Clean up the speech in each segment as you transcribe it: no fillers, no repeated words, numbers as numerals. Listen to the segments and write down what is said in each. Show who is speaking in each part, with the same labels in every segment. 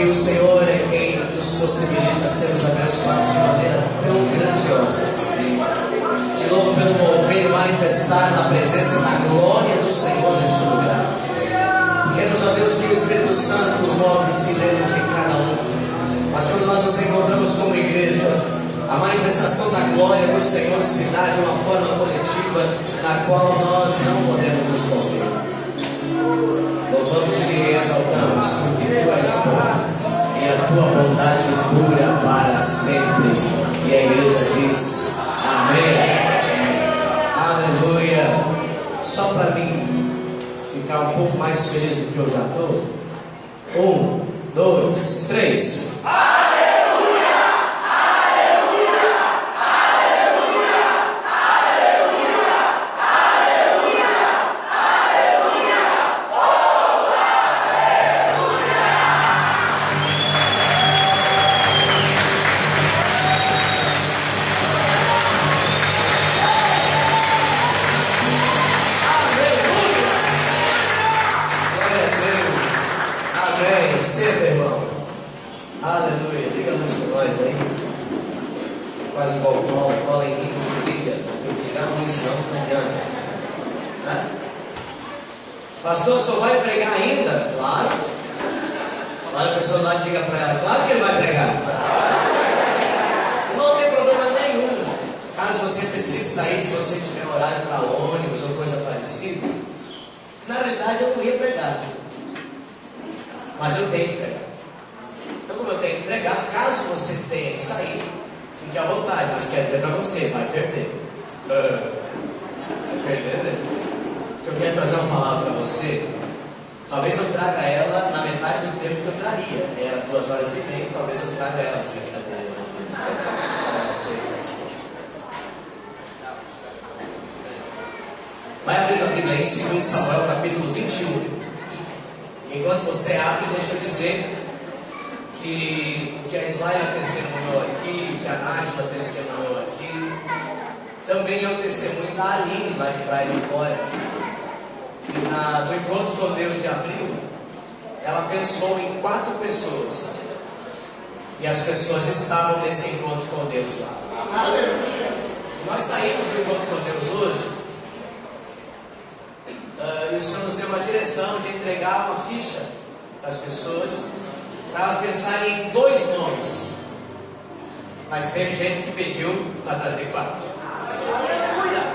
Speaker 1: que o Senhor é quem nos possibilita sermos abençoados de maneira tão grandiosa. De novo, pelo mover manifestar na presença da glória do Senhor neste lugar. Queremos, ó Deus, que o Espírito Santo move-se dentro de cada um. Mas quando nós nos encontramos como igreja, a manifestação da glória do Senhor se dá de uma forma coletiva, na qual nós não podemos nos conter. Louvamos te e exaltamos, porque tu és bom e a tua bondade dura para sempre. E a igreja diz amém. Aleluia. Só para mim ficar um pouco mais feliz do que eu já estou. 1, 2, 3. Receba, irmão. Aleluia. Liga a luz para nós aí. Quase igual cola em mim, liga. Tem que ligar a luz, senão não adianta. Pastor, o senhor vai pregar ainda? Claro. Olha a pessoa lá, diga para ela, claro que ele vai pregar. Não tem problema nenhum. Caso você precise sair, se você tiver horário para ônibus ou coisa parecida, na realidade eu não ia pregar. Mas eu tenho que pregar. Então, como eu tenho que pregar, caso você tenha que sair, fique à vontade. Mas quer dizer para você, vai perder. Vai perder mesmo. Eu quero trazer uma palavra para você. Talvez eu traga ela na metade do tempo que eu traria. Era 2h30, talvez eu traga ela. Vai abrir a Bíblia em 2 Samuel, capítulo 21. Enquanto você abre, deixa eu dizer que o que a Slaila testemunhou aqui, o que a Nájila testemunhou aqui, também é o testemunho da Aline, lá de Praia de Fora. No encontro com Deus de abril, ela pensou em 4 pessoas. E as pessoas estavam nesse encontro com Deus lá. Aleluia! Nós saímos do encontro com Deus hoje. E o Senhor nos deu uma direção de entregar uma ficha para as pessoas, para elas pensarem em 2 nomes. Mas teve gente que pediu para trazer 4.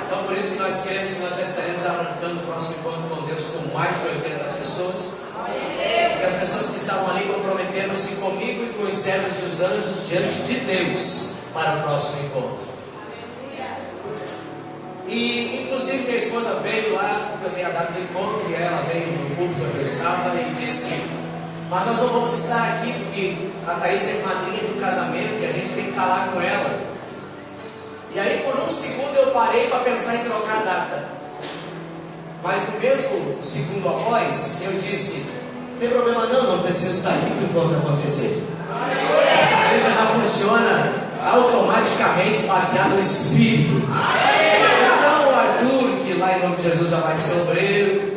Speaker 1: Então por isso que nós queremos que nós já estaremos arrancando o próximo encontro com Deus com mais de 80 pessoas. Porque as pessoas que estavam ali comprometeram-se comigo e com os servos e os anjos diante de Deus para o próximo encontro. E inclusive minha esposa veio lá, porque eu dei a data do encontro, e ela veio no púlpito onde eu estava e disse: mas nós não vamos estar aqui porque a Thaís é madrinha de um casamento e a gente tem que estar lá com ela. E aí por um segundo eu parei para pensar em trocar a data. Mas no mesmo segundo após, eu disse: não tem problema não preciso estar aqui para o encontro acontecer. Essa igreja já funciona automaticamente baseado no Espírito. Então o Arthur, que lá em nome de Jesus já vai ser obreiro,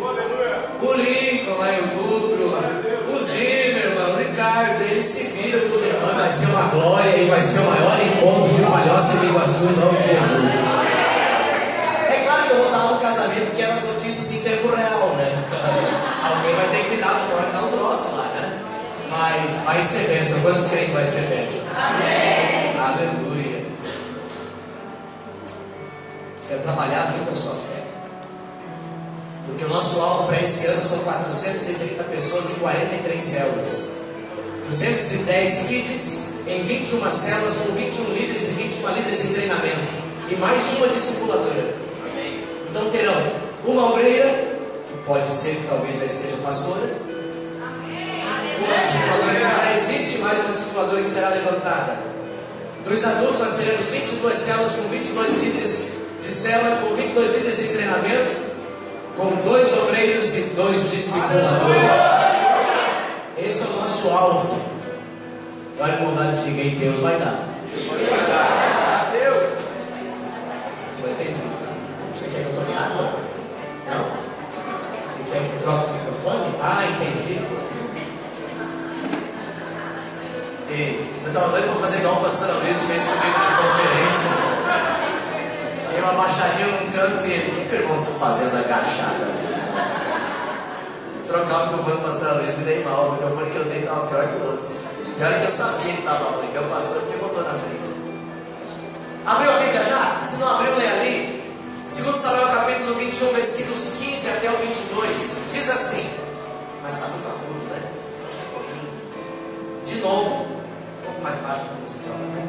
Speaker 1: o Lincoln lá em outubro, o Zimmerman, o Ricardo, eles se viram com os irmãos, vai ser uma glória e vai ser o maior encontro de Palhoça e Iguaçu em nome de Jesus. É claro que eu vou estar lá no casamento, que eram as notícias em tempo real, né? Alguém vai ter que me dar, mas vai dar um troço lá, né? Mas vai ser bênção. Quantos creem que vai ser bênção? Amém! Aleluia! Quero trabalhar muito a sua fé. Porque o nosso alvo para esse ano são 430 pessoas em 43 células. 210 kids em 21 células com 21 líderes e 21 líderes em treinamento. E mais uma discipuladora. Então terão uma obreira, que pode ser que talvez já esteja pastora. Uma discipuladora que já existe, mais uma discipuladora que será levantada. Dos adultos nós teremos 22 células com 22 líderes de célula, com 22 líderes em treinamento, com 2 obreiros e 2 discipuladores. Esse é o nosso alvo. Vai mudar de diga, e Deus vai dar. Não entendi. Você quer que eu tome água? Não? Você quer que eu troque o microfone? Ah, entendi. E eu estava doido para fazer igual o pastor Luiz fez comigo na conferência. E uma machadinha num canto e ele, o que o irmão está fazendo agachado ali? Trocar o microfone do pastor Luiz, me dei mal, o microfone que eu dei estava pior que o outro. Pior que eu sabia que estava ruim, meu pastor me botou na frente. Abriu a Bíblia já? Se não abriu, lê ali. 2 Samuel capítulo 21, versículos 15 até o 22. Diz assim, mas está muito agudo, né? Fecha um pouquinho. De novo, um pouco mais baixo da música, né?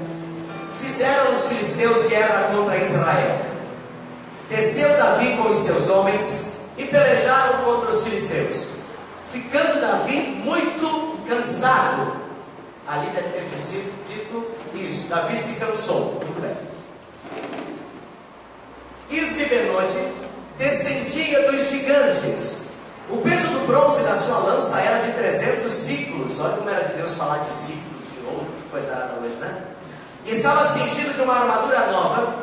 Speaker 1: Fizeram os filisteus guerra contra Israel. Desceu Davi com os seus homens e pelejaram contra os filisteus. Ficando Davi muito cansado. Ali deve ter dito isso. Davi se cansou. Muito bem. Isbi-Benote descendia dos gigantes. O peso do bronze da sua lança era de 300 ciclos. Olha como era de Deus falar de ciclos de ouro, de coisa nada hoje, né? E estava cingido de uma armadura nova.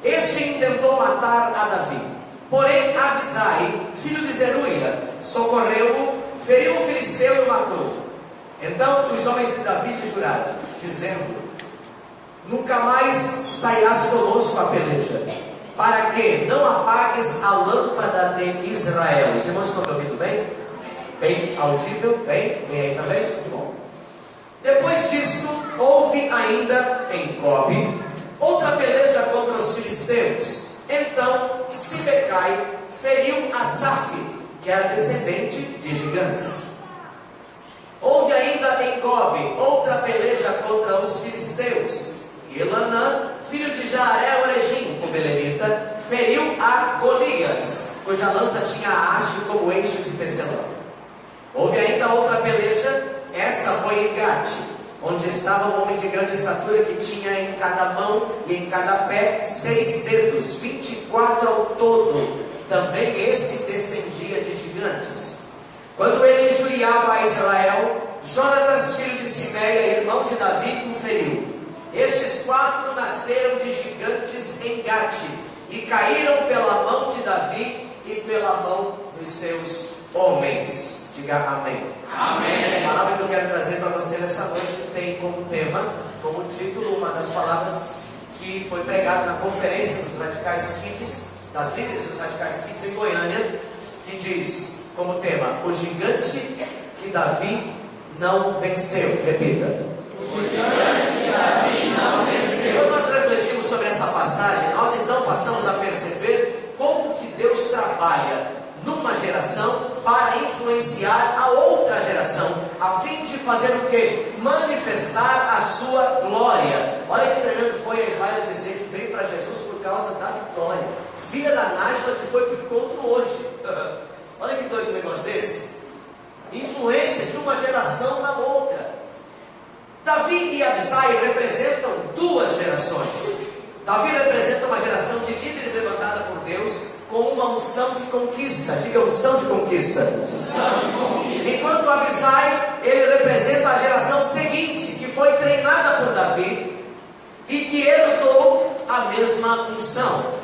Speaker 1: Este intentou matar a Davi. Porém, Abisai, filho de Zeruia, socorreu-o, feriu o filisteu e o matou. Então os homens de Davi lhe juraram, dizendo: nunca mais sairás conosco a peleja, para que não apagues a lâmpada de Israel. Os irmãos estão me ouvindo bem? Bem audível? Bem? Bem aí também? Muito bom. Depois disto, houve ainda em Gobe outra peleja contra os filisteus. Então Sibecai feriu Asaf, que era descendente de gigantes. Houve ainda em Gobe outra peleja contra os filisteus. E Elanã, filho de Jaaré Oregim, o belemita, feriu a Golias, cuja lança tinha a haste como eixo de tecelão. Houve ainda outra peleja, esta foi em Gate, onde estava um homem de grande estatura que tinha em cada mão e em cada pé 6 dedos, 24 ao todo. Também esse descendia de gigantes. Quando ele injuriava a Israel, Jonatas, filho de Simeia, irmão de Davi, o feriu. Estes 4 nasceram de gigantes em Gate e caíram pela mão de Davi e pela mão dos seus homens. Diga amém. Amém. A palavra que eu quero trazer para você nessa noite tem como tema, como título, uma das palavras que foi pregada na conferência dos Radicais Kids, das líderes dos Radicais Kids em Goiânia, que diz como tema: o gigante que Davi não venceu. Repita: o gigante que Davi não venceu. Quando nós refletimos sobre essa passagem, nós então passamos a perceber como que Deus trabalha numa geração para influenciar a outra geração, a fim de fazer o quê? Manifestar a sua glória. Olha que tremendo foi a Ismael dizer que veio para Jesus por causa da vitória, filha da Nájila que foi para o encontro hoje. Olha que doido um negócio desse. Influência de uma geração na outra. Davi e Abisai representam 2 gerações. Davi representa uma geração de líderes levantada por Deus com uma unção de conquista. Diga unção de conquista. Enquanto Abisai, ele representa a geração seguinte, que foi treinada por Davi e que herdou a mesma unção.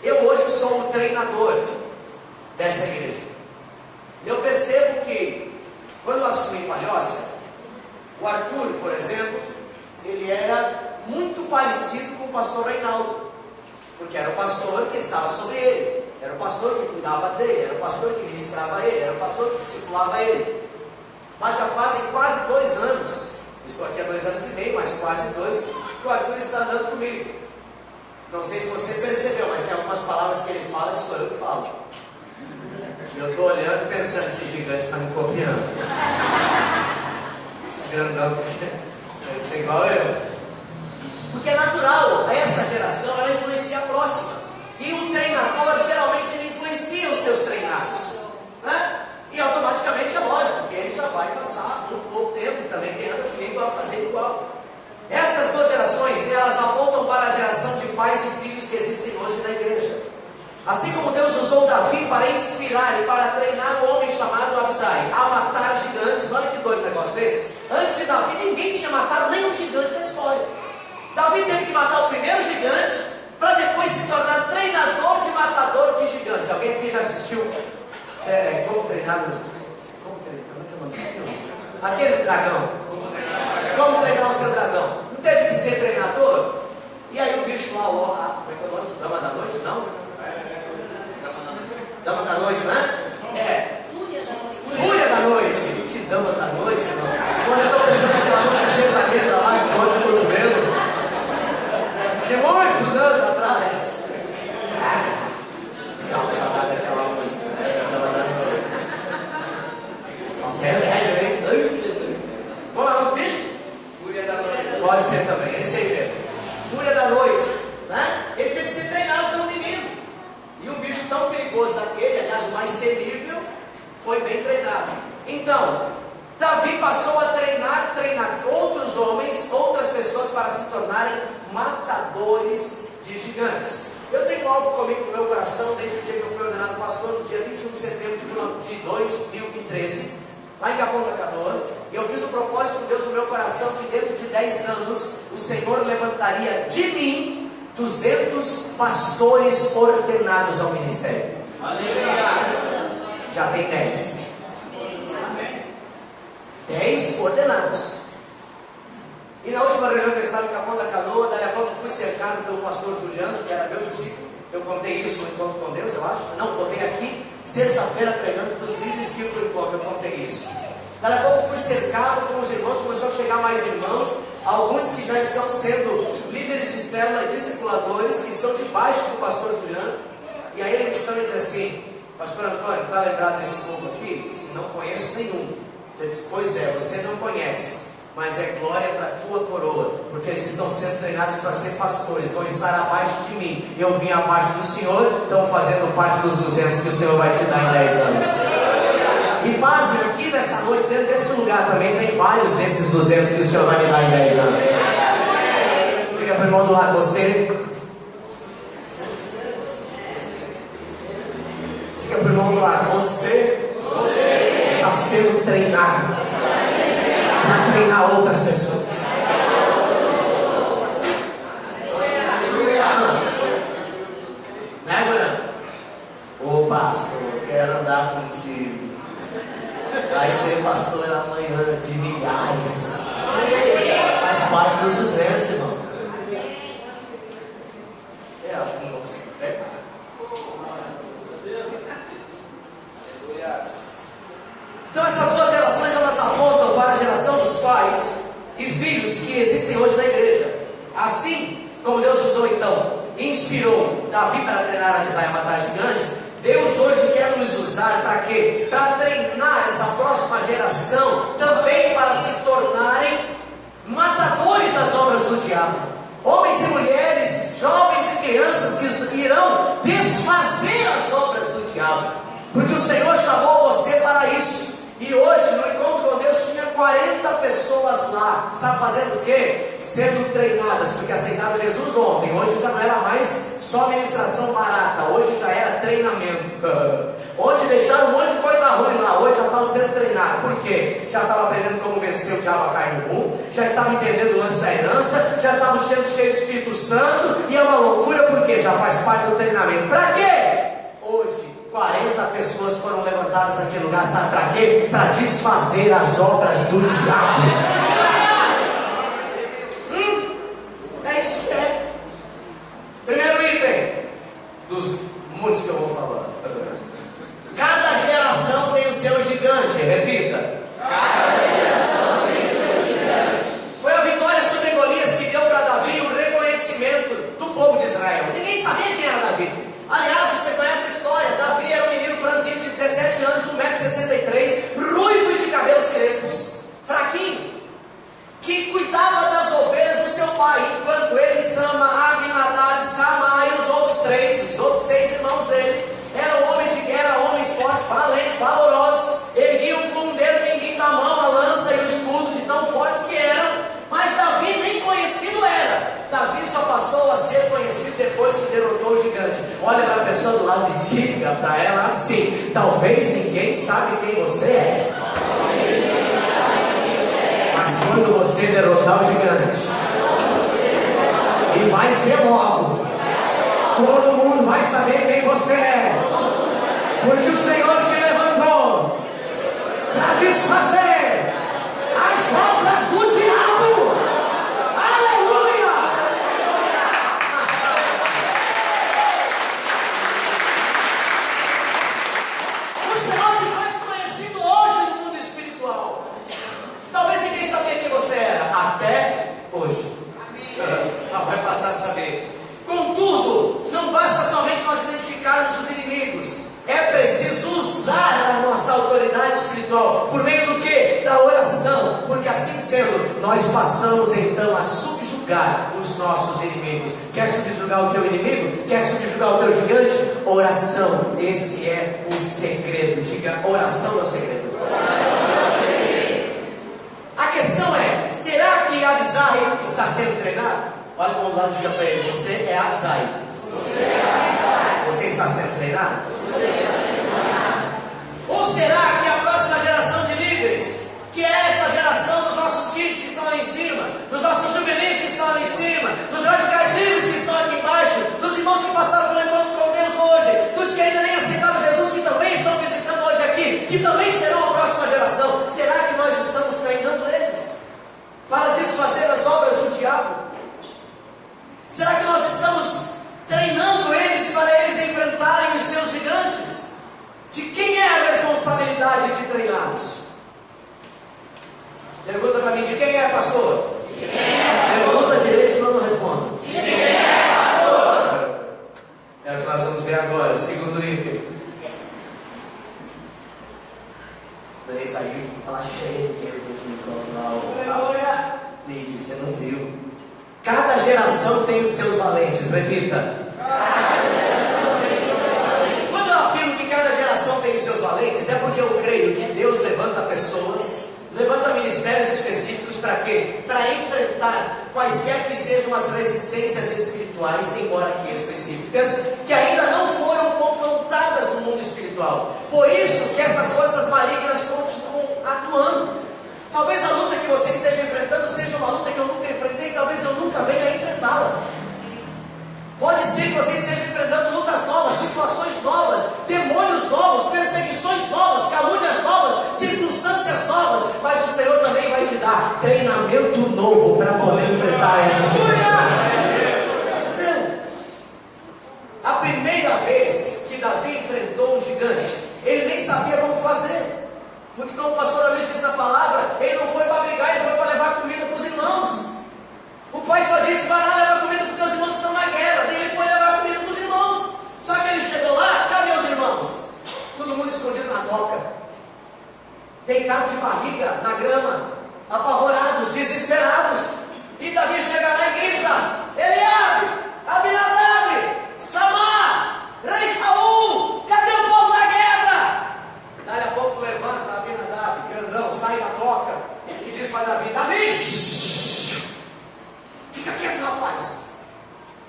Speaker 1: Eu hoje sou o treinador dessa igreja. Eu percebo que quando eu assumi Palhoça, o Arthur, por exemplo, ele era muito parecido com o pastor Reinaldo, porque era o pastor que estava sobre ele, era o pastor que cuidava dele, era o pastor que ministrava ele, era o pastor que discipulava ele. Mas já fazem quase 2 anos, estou aqui há 2 anos e meio, mas quase 2, que o Arthur está andando comigo. Não sei se você percebeu, mas tem algumas palavras que ele fala que sou eu que falo. E eu estou olhando e pensando, esse gigante está me copiando. Esse grandão deve ser igual eu. Porque é natural, essa geração ela influencia a próxima. E o treinador geralmente ele influencia os seus treinados, né? E automaticamente é lógico que ele já vai passar muito pouco tempo e também quem anda comigo vai fazer igual. Essas 2 gerações, elas apontam para a geração de pais e filhos que existem hoje na igreja. Assim como Deus usou Davi para inspirar e para treinar o homem chamado Abisai a matar gigantes. Olha que doido negócio desse. Antes de Davi ninguém tinha matado nenhum gigante na história. Davi teve que matar o primeiro gigante para depois se tornar treinador de matador de gigante. Alguém aqui já assistiu Como treinar? Como é que é o nome? Aquele dragão. como treinar o seu dragão? Não teve que ser treinador? E aí o bicho lá, como é que é o nome? Dama da noite, não? Dama da noite, né? Fúria da noite. Que dama da noite, irmão? Eu estou pensando naquela música sertaneja lá, que dor de cotovelo. De muitos anos atrás. Vocês estavam com saudade daquela música, né? Dama da noite. Nossa, é velho, hein? Como é o bicho? Fúria da noite. Pode ser também, esse aí mesmo. Fúria da noite, né? Ele tem que ser treinado pelo menino. E um bicho tão perigoso daquele, aliás, o mais temível, foi bem treinado. Então, Davi passou a treinar outros homens, outras pessoas para se tornarem matadores de gigantes. Eu tenho algo comigo no meu coração desde o dia que eu fui ordenado pastor, no dia 21 de setembro de 2013, lá em Capão da Canoa. E eu fiz um propósito com Deus no meu coração que dentro de 10 anos o Senhor levantaria de mim 200 pastores ordenados ao ministério. Aleluia. Já tem 10. 10 ordenados. E na última reunião que eu estava em Capão da Canoa, daí a pouco eu fui cercado pelo pastor Juliano, que era meu discípulo. Eu contei isso no Encontro com Deus, eu acho. Não, contei aqui, sexta-feira, pregando para os líderes que iam para o encontro. Eu contei isso. Daí a pouco eu fui cercado com os irmãos, começou a chegar mais irmãos, alguns que já estão sendo líderes de célula e discipuladores, que estão debaixo do pastor Juliano. E aí ele me chama e diz assim: pastor Antônio, está lembrado desse povo aqui? Eu disse: não conheço nenhum. Ele disse: pois é, você não conhece, mas é glória para a tua coroa, porque eles estão sendo treinados para ser pastores, vão estar abaixo de mim. Eu vim abaixo do Senhor, estão fazendo parte dos 200 que o Senhor vai te dar em 10 anos. E pasme, aqui nessa noite, dentro desse lugar também tem vários desses 200 que o Senhor vai me dar em 10 anos. Fica para o irmão do lado de você. Fica para o irmão do lado. Você está sendo treinado para treinar outras pessoas. Né, Juliano? Ô pastor, eu quero andar contigo. Vai ser pastor amanhã de milhares. Faz parte dos 200, irmão. Eu acho que não vou conseguir pegar. Então essas duas gerações, elas apontam para a geração dos pais e filhos que existem hoje na igreja. Assim como Deus usou então e inspirou Davi para treinar Abisai a matar gigantes, Deus hoje quer nos usar para quê? Para treinar essa próxima geração também para se tornarem matadores das obras do diabo. Homens e mulheres, jovens e crianças que irão desfazer as obras do diabo. Porque o Senhor chamou você para isso. E hoje no Encontro com Deus tinha 40 pessoas lá. Sabe fazendo o quê? Sendo treinadas, porque aceitaram Jesus ontem. Hoje já não era mais só ministração barata, hoje já era treinamento. Ontem deixaram um monte de coisa ruim lá, hoje já estavam sendo treinados. Por quê? Já estavam aprendendo como vencer o diabo a cair no mundo, já estavam entendendo o lance da herança, já estavam cheios do Espírito Santo. E é uma loucura porque já faz parte do treinamento. Para quê? Hoje 40 pessoas foram levantadas naquele lugar, sabe para quê? Para desfazer as obras do diabo. É isso que é. Primeiro item dos muitos que eu vou falar. Cada geração tem o seu gigante. Repita. Cada geração tem o seu gigante. Foi a vitória sobre Golias que deu para Davi o reconhecimento do povo de Israel. Ninguém sabia quem era Davi. Aliás, você conhece a história. Davi era um menino franzino de 17 anos, 1,63 m, ruivo e de cabelos crespos, fraquinho, que cuidava das ovelhas do seu pai, enquanto ele, Sama, Aminadab, Samá e os outros 6 irmãos dele, eram homens de guerra, homens fortes, valentes, valorosos, erguiam com um dedo mindinho da mão a lança e o escudo de tão fortes que eram. Mas Davi nem conhecido era. Davi só passou a ser conhecido depois que derrotou o gigante. Olha para a pessoa do lado e diga para ela assim: talvez ninguém sabe quem você é, mas quando você derrotar o gigante, e vai ser logo, todo mundo vai saber quem você é, porque o Senhor te levantou para desfazer as obras do diabo. preciso usar a nossa autoridade espiritual. Por meio do que? Da oração. Porque assim sendo, nós passamos então a subjugar os nossos inimigos. Quer subjugar o teu inimigo? Quer subjugar o teu gigante? Oração. Esse é o segredo. Diga, oração é o segredo. A questão é, será que Abisai está sendo treinado? Olha para o lado e diga para ele, você é Abisai. Você está sendo treinado? Ou será que a próxima geração de líderes, que é essa geração dos nossos kids que estão lá em cima, dos nossos juvenis que estão lá em cima, dos radicais livres que estão aqui embaixo, dos irmãos que passaram pelo encontro com Deus hoje, dos que ainda nem aceitaram Jesus, que também estão visitando hoje aqui, que também serão a próxima geração, será que nós estamos treinando eles para desfazer as obras do diabo? Será que nós estamos treinando eles para eles enfrentarem os seus gigantes? De quem é a responsabilidade de treiná-los? Pergunta para mim, de quem é, pastor? De quem é? Pergunta direito, senão eu não respondo. De quem é, pastor? É o que nós vamos ver agora, segundo Líder. Dani saiu, ela cheia de Deus hoje no encontro lá. Líder, você não viu? Cada geração tem os seus valentes, repita. Quando eu afirmo que cada geração tem os seus valentes, é porque eu creio que Deus levanta pessoas, levanta ministérios específicos para quê? Para enfrentar quaisquer que sejam as resistências espirituais, embora aqui específicas, que ainda não foram confrontadas no mundo espiritual. Por isso que essas forças malignas continuam atuando. Talvez a luta que você esteja enfrentando seja uma luta que eu nunca enfrentei, talvez eu nunca venha a enfrentá-la. Pode ser que você esteja enfrentando lutas novas, situações novas, demônios novos, perseguições novas, calúnias novas, circunstâncias novas, mas o Senhor também vai te dar treinamento novo para poder enfrentar essas situações. Entendeu? A primeira vez que Davi enfrentou um gigante, ele nem sabia como fazer. Porque como o pastor Luiz diz na palavra, ele não foi para brigar, ele foi para levar comida para os irmãos. O pai só disse, vai lá levar comida para os teus irmãos que estão na guerra. Daí ele foi levar comida para os irmãos. Só que ele chegou lá, cadê os irmãos? Todo mundo escondido na toca, deitado de barriga na grama, apavorados, desesperados. E Davi chega lá e grita, Eliabe, Abinadab, Samá, rei Saul, cadê o povo da guerra? Daí a pouco levanta Abinadab, grandão, sai da toca e diz para Davi, Davi, fica quieto, rapaz.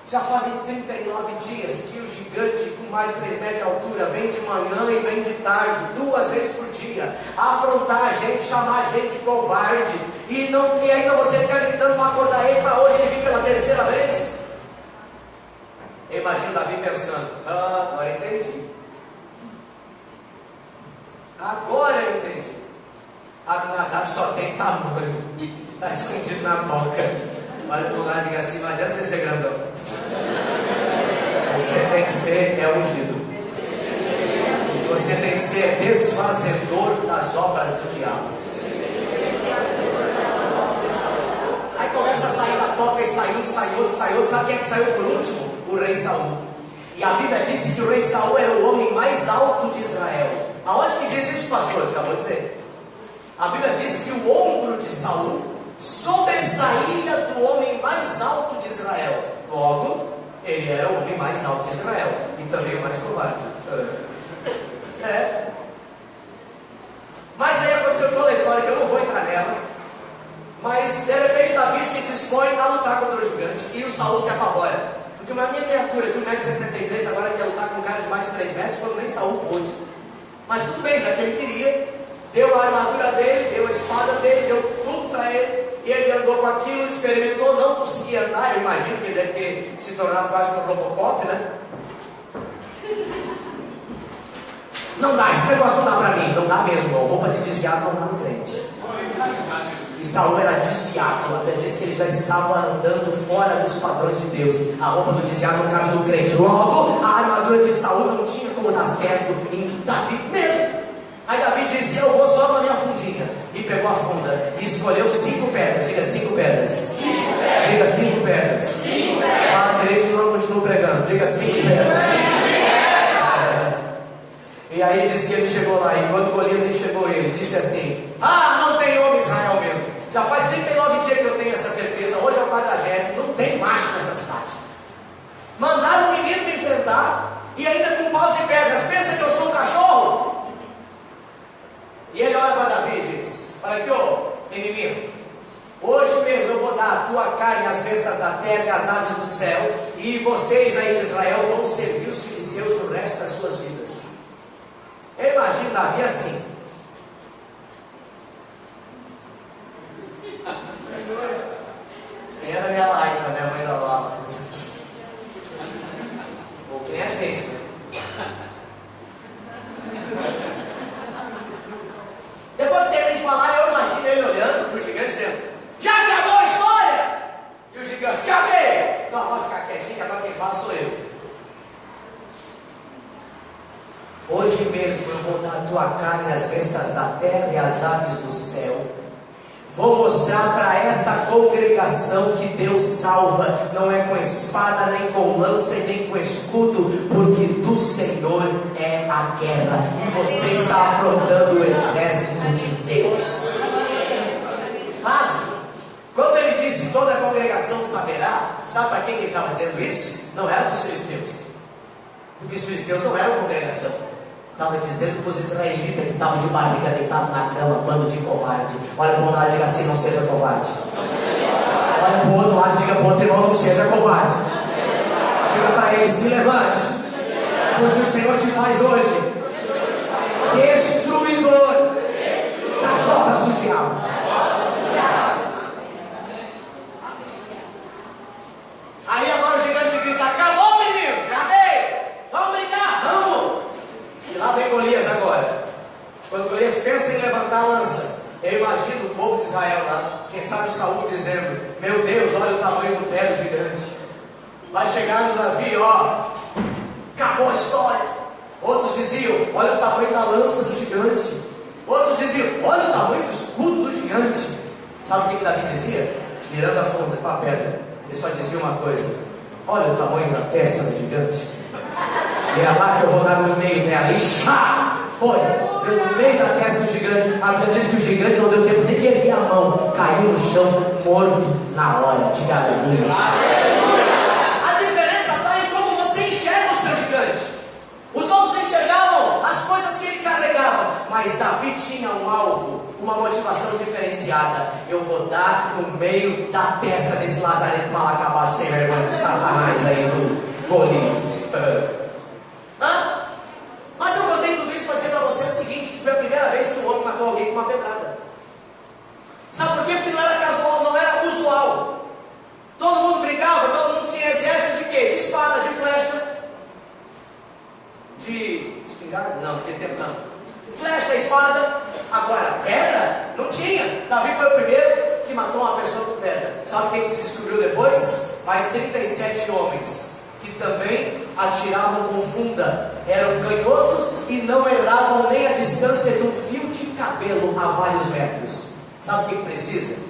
Speaker 1: Já fazem 39 dias que o gigante com mais de 3 metros de altura vem de manhã e vem de tarde, 2 vezes por dia, afrontar a gente, chamar a gente de covarde, e ainda você fica gritando para acordar ele, para hoje ele vir pela 3ª vez. Eu imagino Davi pensando, agora eu entendi. Agora eu entendi. Abinadab só tem tamanho, está escondido na toca. Olha para o lado e diga assim, não adianta você ser grandão. Você tem que ser ungido. Você tem que ser desfazedor das obras do diabo. Aí começa a sair da toca e sai outro. Sabe quem é que saiu por último? O rei Saul. E a Bíblia disse que o rei Saul era o homem mais alto de Israel. Aonde que diz isso, pastor? Já vou dizer. A Bíblia diz que o ombro de Saul sobressaía do homem mais alto de Israel. Logo, ele era o homem mais alto de Israel e também o mais covarde. Mas aí aconteceu toda a história que eu não vou entrar nela. Mas de repente Davi se dispõe a lutar contra os gigantes e o Saul se apavora. Porque uma miniatura de 1,63 m agora quer lutar com um cara de mais de 3 metros, quando nem Saul pôde. Mas tudo bem, já que ele queria, deu a armadura dele, deu a espada dele, deu tudo para ele. E ele andou com aquilo, experimentou, não conseguia andar. Eu imagino que ele deve ter se tornado quase um Robocop, né? Não dá, esse negócio não dá para mim, não dá mesmo. A roupa de desviado não dá no crente. E Saul era desviado, a Bíblia diz que ele já estava andando fora dos padrões de Deus. A roupa do desviado não cabe no crente. Logo, a armadura de Saul não tinha como dar certo em Davi mesmo. Aí Davi disse, eu vou só com a minha fundinha. E pegou a funda e escolheu 5 pedras. Diga 5 pedras. Diga 5 pedras. Fala direito, senão eu continuo pregando. Diga 5 pedras. E aí diz que ele chegou lá, e quando Golias enxergou ele, disse assim: ah, não tem homem Israel mesmo. Já faz 39 dias que eu tenho essa certeza, hoje é o 40º, não tem macho nessa cidade. Mandaram o menino me enfrentar, e ainda com paus e pedras, pensa que eu sou um cachorro? E ele olha para Davi e diz: olha aqui, ô menino, hoje mesmo eu vou dar a tua carne às bestas da terra e às aves do céu, e vocês aí de Israel vão servir os filisteus no resto das suas vidas. Eu imagino Davi assim. Era minha laita, minha mãe da bala. Ou que nem a gente, né? Depois que termina de falar, eu imagino ele olhando para o gigante dizendo: já acabou a história? E o gigante: acabei! Não, pode ficar quietinho, que agora quem fala sou eu. Hoje mesmo eu vou dar a tua carne às bestas da terra e às aves do céu. Vou mostrar para essa congregação que Deus salva, não é com espada, nem com lança e nem com escudo, porque do Senhor é a guerra, e você está afrontando o exército de Deus. Mas, quando ele disse toda a congregação saberá, sabe para quem ele estava dizendo isso? Não era para os filisteus, porque os filisteus não eram congregação. Estava dizendo para os israelitas que estavam de barriga deitados na cama, bando de covarde. Olha para um lado e diga assim: não seja covarde. Olha para o outro lado e diga para o outro irmão: não seja covarde. Diga para ele: se levante, porque o Senhor te faz hoje destruidor das obras do diabo. Aí agora o gigante grita: acabou, menino, acabei, vamos brigar, vamos. E lá vem Golias agora. Quando Golias pensa em levantar a lança, eu imagino o povo de Israel lá, quem sabe o Saul dizendo: meu Deus, olha o tamanho do pé do gigante. Vai chegar no Davi, ó, acabou a história. Outros diziam: olha o tamanho da lança do gigante. Outros diziam: olha o tamanho do escudo do gigante. Sabe o que Davi dizia? Girando a funda com a pedra, ele só dizia uma coisa: olha o tamanho da testa do gigante. E é lá que eu vou dar no meio dela. E chá! Foi! Deu no meio da testa do gigante. A Bíblia diz que o gigante não deu tempo de erguer a mão. Caiu no chão, morto na hora. Diga aleluia. A diferença está em como você enxerga o seu gigante. Os outros enxergavam as coisas que ele carregava, mas Davi tinha um alvo, uma motivação diferenciada. Eu vou dar no meio da testa desse lazarento mal acabado, sem vergonha do Satanás aí do Golias. Mas eu contei tudo isso para dizer para você o seguinte: que foi a primeira vez que um homem matou alguém com uma pedrada. Sabe por quê? Porque não era casual, não era usual. Todo mundo brincava, todo mundo tinha exército de quê? De espada, de flecha, de espingarda? Não, naquele tempo não. Flecha, espada. Agora, pedra? Não tinha. Davi foi o primeiro que matou uma pessoa com pedra. Sabe quem se descobriu depois? Mais 37 homens que também atiravam com funda, eram canhotos e não erravam nem a distância de um fio de cabelo a vários metros. Sabe o que precisa?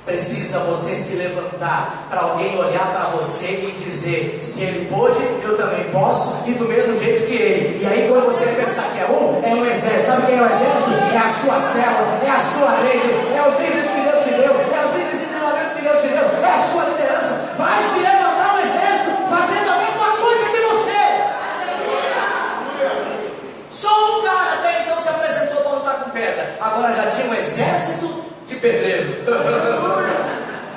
Speaker 1: Precisa você se levantar para alguém olhar para você e dizer: se ele pôde, eu também posso, e do mesmo jeito que ele. E aí quando você pensar que é um exército. Sabe quem é o exército? É a sua célula, é a sua rede, é os líderes que Deus te deu, é os líderes de treinamento que Deus te deu, é a sua liderança. Vai se levantar um exército fazendo a mesma coisa que você. Só um cara até então se apresentou para lutar com pedra, agora já tinha um exército de pedreiro.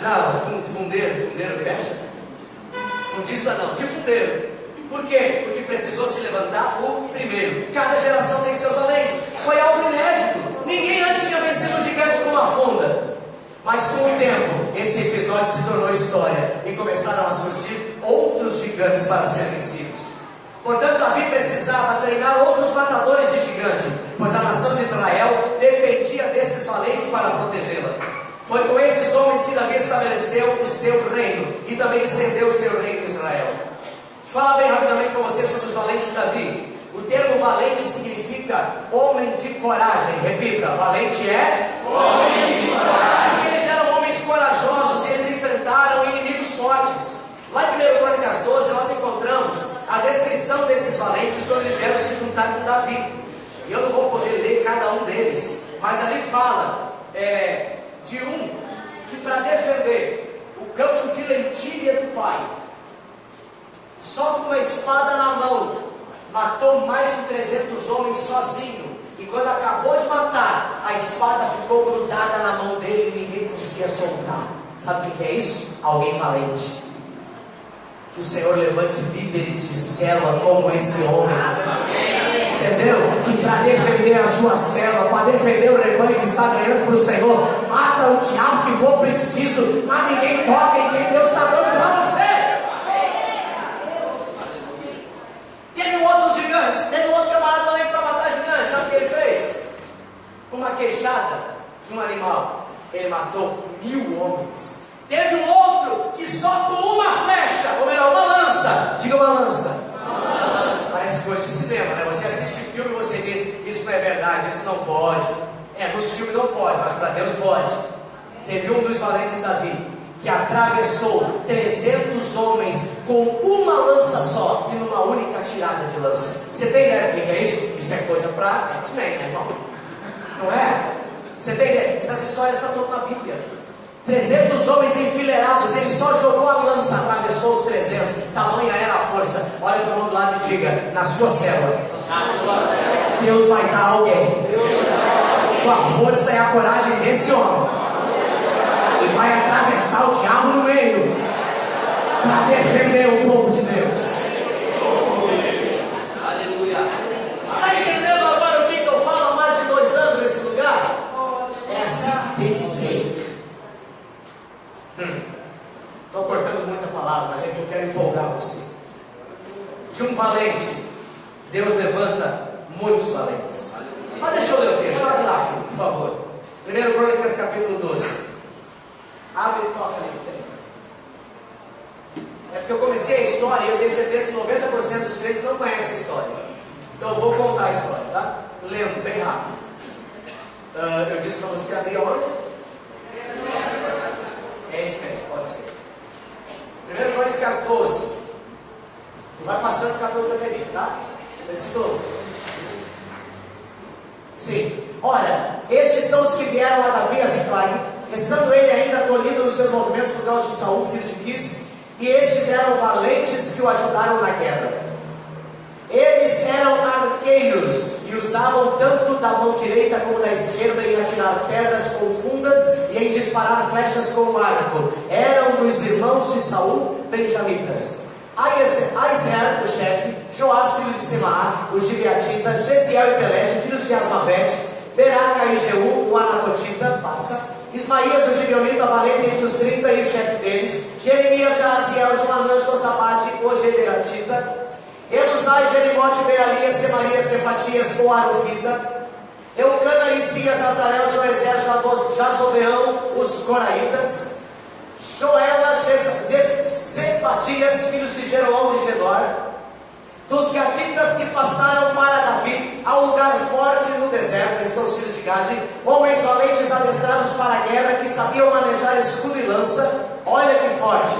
Speaker 1: Não, fundeiro fecha. Fundista não, de fundeiro. Por quê? Porque precisou se levantar o primeiro. Cada geração tem seus valentes. Foi algo inédito. Ninguém antes tinha vencido um gigante com uma funda. Mas com o tempo, esse episódio se tornou história e começaram a surgir outros gigantes para serem vencidos. Portanto, Davi precisava treinar outros matadores de gigante, pois a nação de Israel dependia desses valentes para protegê-la. Foi com esses homens que Davi estabeleceu o seu reino e também estendeu o seu reino em Israel. Deixa eu falar bem rapidamente para você sobre os valentes de Davi. O termo valente significa homem de coragem. Repita: valente é homem de coragem. Porque eles eram homens corajosos e eles enfrentaram inimigos fortes. Lá em 1 Crônicas 12 nós encontramos a descrição desses valentes quando eles vieram se juntar com Davi. E eu não vou poder ler cada um deles, mas ali fala de um que, para defender o campo de lentilha do pai, só com uma espada na mão, matou mais de 300 homens sozinho. E quando acabou de matar, a espada ficou grudada na mão dele e ninguém conseguia soltar. Sabe o que é isso? Alguém valente. Que o Senhor levante líderes de célula como esse homem. Entendeu? Que para defender a sua célula, para defender o rebanho que está ganhando para o Senhor, mata o diabo que for preciso, mas ninguém toca em quem Deus está dando para você. Teve outros gigantes, teve outro camarada também para matar gigantes. Sabe o que ele fez? Com uma queixada de um animal, ele matou 1000 homens. Teve um outro que só com uma flecha, ou melhor, uma lança, diga uma lança. Parece coisa de cinema, né? Você assiste filme e você diz, isso não é verdade, isso não pode. Nos filmes não pode, mas para Deus pode. Teve um dos valentes Davi, que atravessou 300 homens com uma lança só, e numa única tirada de lança. Você tem ideia do que é isso? Isso é coisa para X-Men, né, irmão? Não é? Você tem ideia? Essas histórias estão todas na Bíblia. 300 homens enfileirados, ele só jogou a lança, atravessou os 300, tamanha era a força. Olha para o mundo do lado e diga, na sua célula, Deus vai dar alguém com a força e a coragem desse homem, e vai atravessar o diabo no meio, para defender o povo de Deus. Está entendendo agora o que eu falo há mais de 2 anos nesse lugar? É assim que tem que ser. Estou cortando muita palavra, mas é que eu quero empolgar você. De um valente, Deus levanta muitos valentes. Mas deixa eu ler o texto, abre lá, filho, por favor. 1 Crônicas capítulo 12. Abre e toca ali. É porque eu comecei a história e eu tenho certeza que 90% dos crentes não conhecem a história. Então eu vou contar a história, tá? Lendo bem rápido. Eu disse para você abrir aonde? É esse mesmo, pode ser. 1 Crônicas 12. E vai passando cada outra período, tá? Versículo 1. Sim. Ora, estes são os que vieram a Davi a Ziclag, estando ele ainda tolhido nos seus movimentos por causa de Saul, filho de Quis, e estes eram valentes que o ajudaram na guerra. Eles eram arqueiros e usavam tanto da mão direita como da esquerda em atirar pedras com fundas e em disparar flechas com o arco. Eram dos irmãos de Saul, benjamitas. Aizer, o chefe, Joás, filho de Semaá, o gibeatita, Gesiel e Pelete, filhos de Asmavete, Beraca e Jeú, o anatotita, passa. Ismaías, o gibeonita, valente entre os 30 e o chefe deles. Jeremias, Jaaziel, Joanã, Josabate, o gederatita. Eluzai, Jerimote, Bealias, Semarias, Cefatias, o arufita. Eucana, Isias, Azarel, Joezer, Jazobeão, os coraitas. Joela, Zebadias, filhos de Jeroão e Gedor. Dos gaditas se passaram para Davi ao lugar forte no deserto, esses são os filhos de Gade, homens valentes adestrados para a guerra, que sabiam manejar escudo e lança. Olha que forte!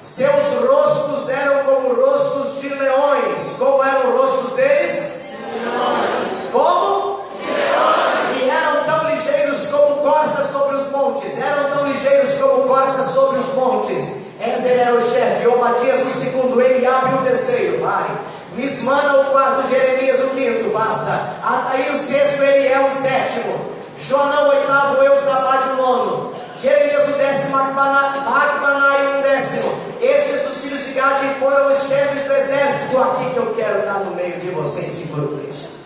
Speaker 1: Seus rostos eram como rostos de leões. Como eram os rostos deles? Leões. Como? Leões. E eram tão ligeiros como corças sobre os montes. Eram tão ligeiros como corças sobre os montes. Ezer era o chefe, Obadias o segundo, Eliabe o terceiro, vai. Mismana o quarto, Jeremias o quinto, passa. Ataí o sexto, Eliel o sétimo. Joanã o oitavo, Eusabade o nono. Jeremias o décimo, Macbanai o décimo. Estes dos filhos de Gade foram os chefes do exército. Aqui que eu quero dar no meio de vocês, segura o texto.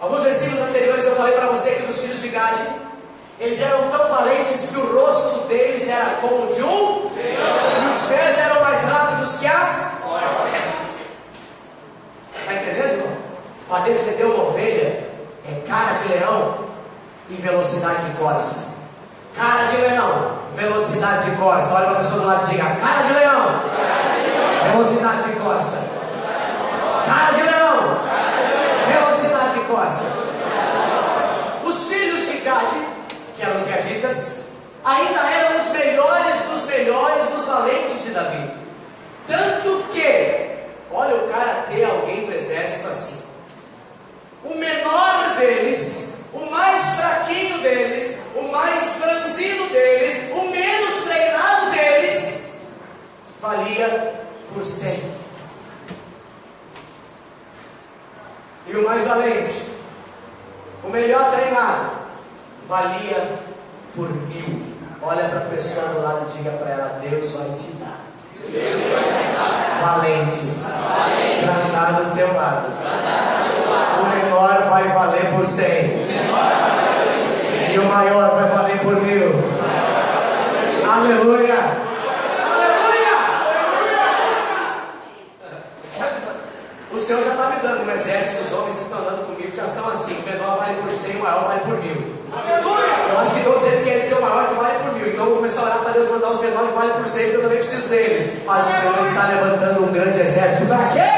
Speaker 1: Alguns versículos anteriores eu falei para você que dos filhos de Gade, eles eram tão valentes que o rosto deles era como de um leão, e os pés eram mais rápidos que as porcas. Está entendendo, irmão? Para defender uma ovelha é cara de leão e velocidade de corça. Cara de leão, velocidade de corça. Olha para a pessoa do lado e diga: cara de leão, velocidade de corça. Cara de leão, velocidade de corça. Os filhos de Gade, que eram os gaditas, ainda eram os melhores dos valentes de Davi. Tanto que, olha o cara ter alguém do exército assim.
Speaker 2: por 100. E o mais valente, o melhor treinado, valia por 1000. Olha para a pessoa do lado e diga para ela: Deus vai te dar valentes para andar do teu lado. O menor vai valer por 100 e o maior vai valer por 1000. Aleluia! O Senhor já está me dando um exército, os homens que estão andando comigo já são assim: o menor vale por 100, o maior vale por 1000. Eu acho que todos eles querem ser o maior que vale por 1000. Então eu vou começar a orar para Deus mandar os menores que vale por 100, porque eu também preciso deles. Mas o Senhor está levantando um grande exército. Para quê?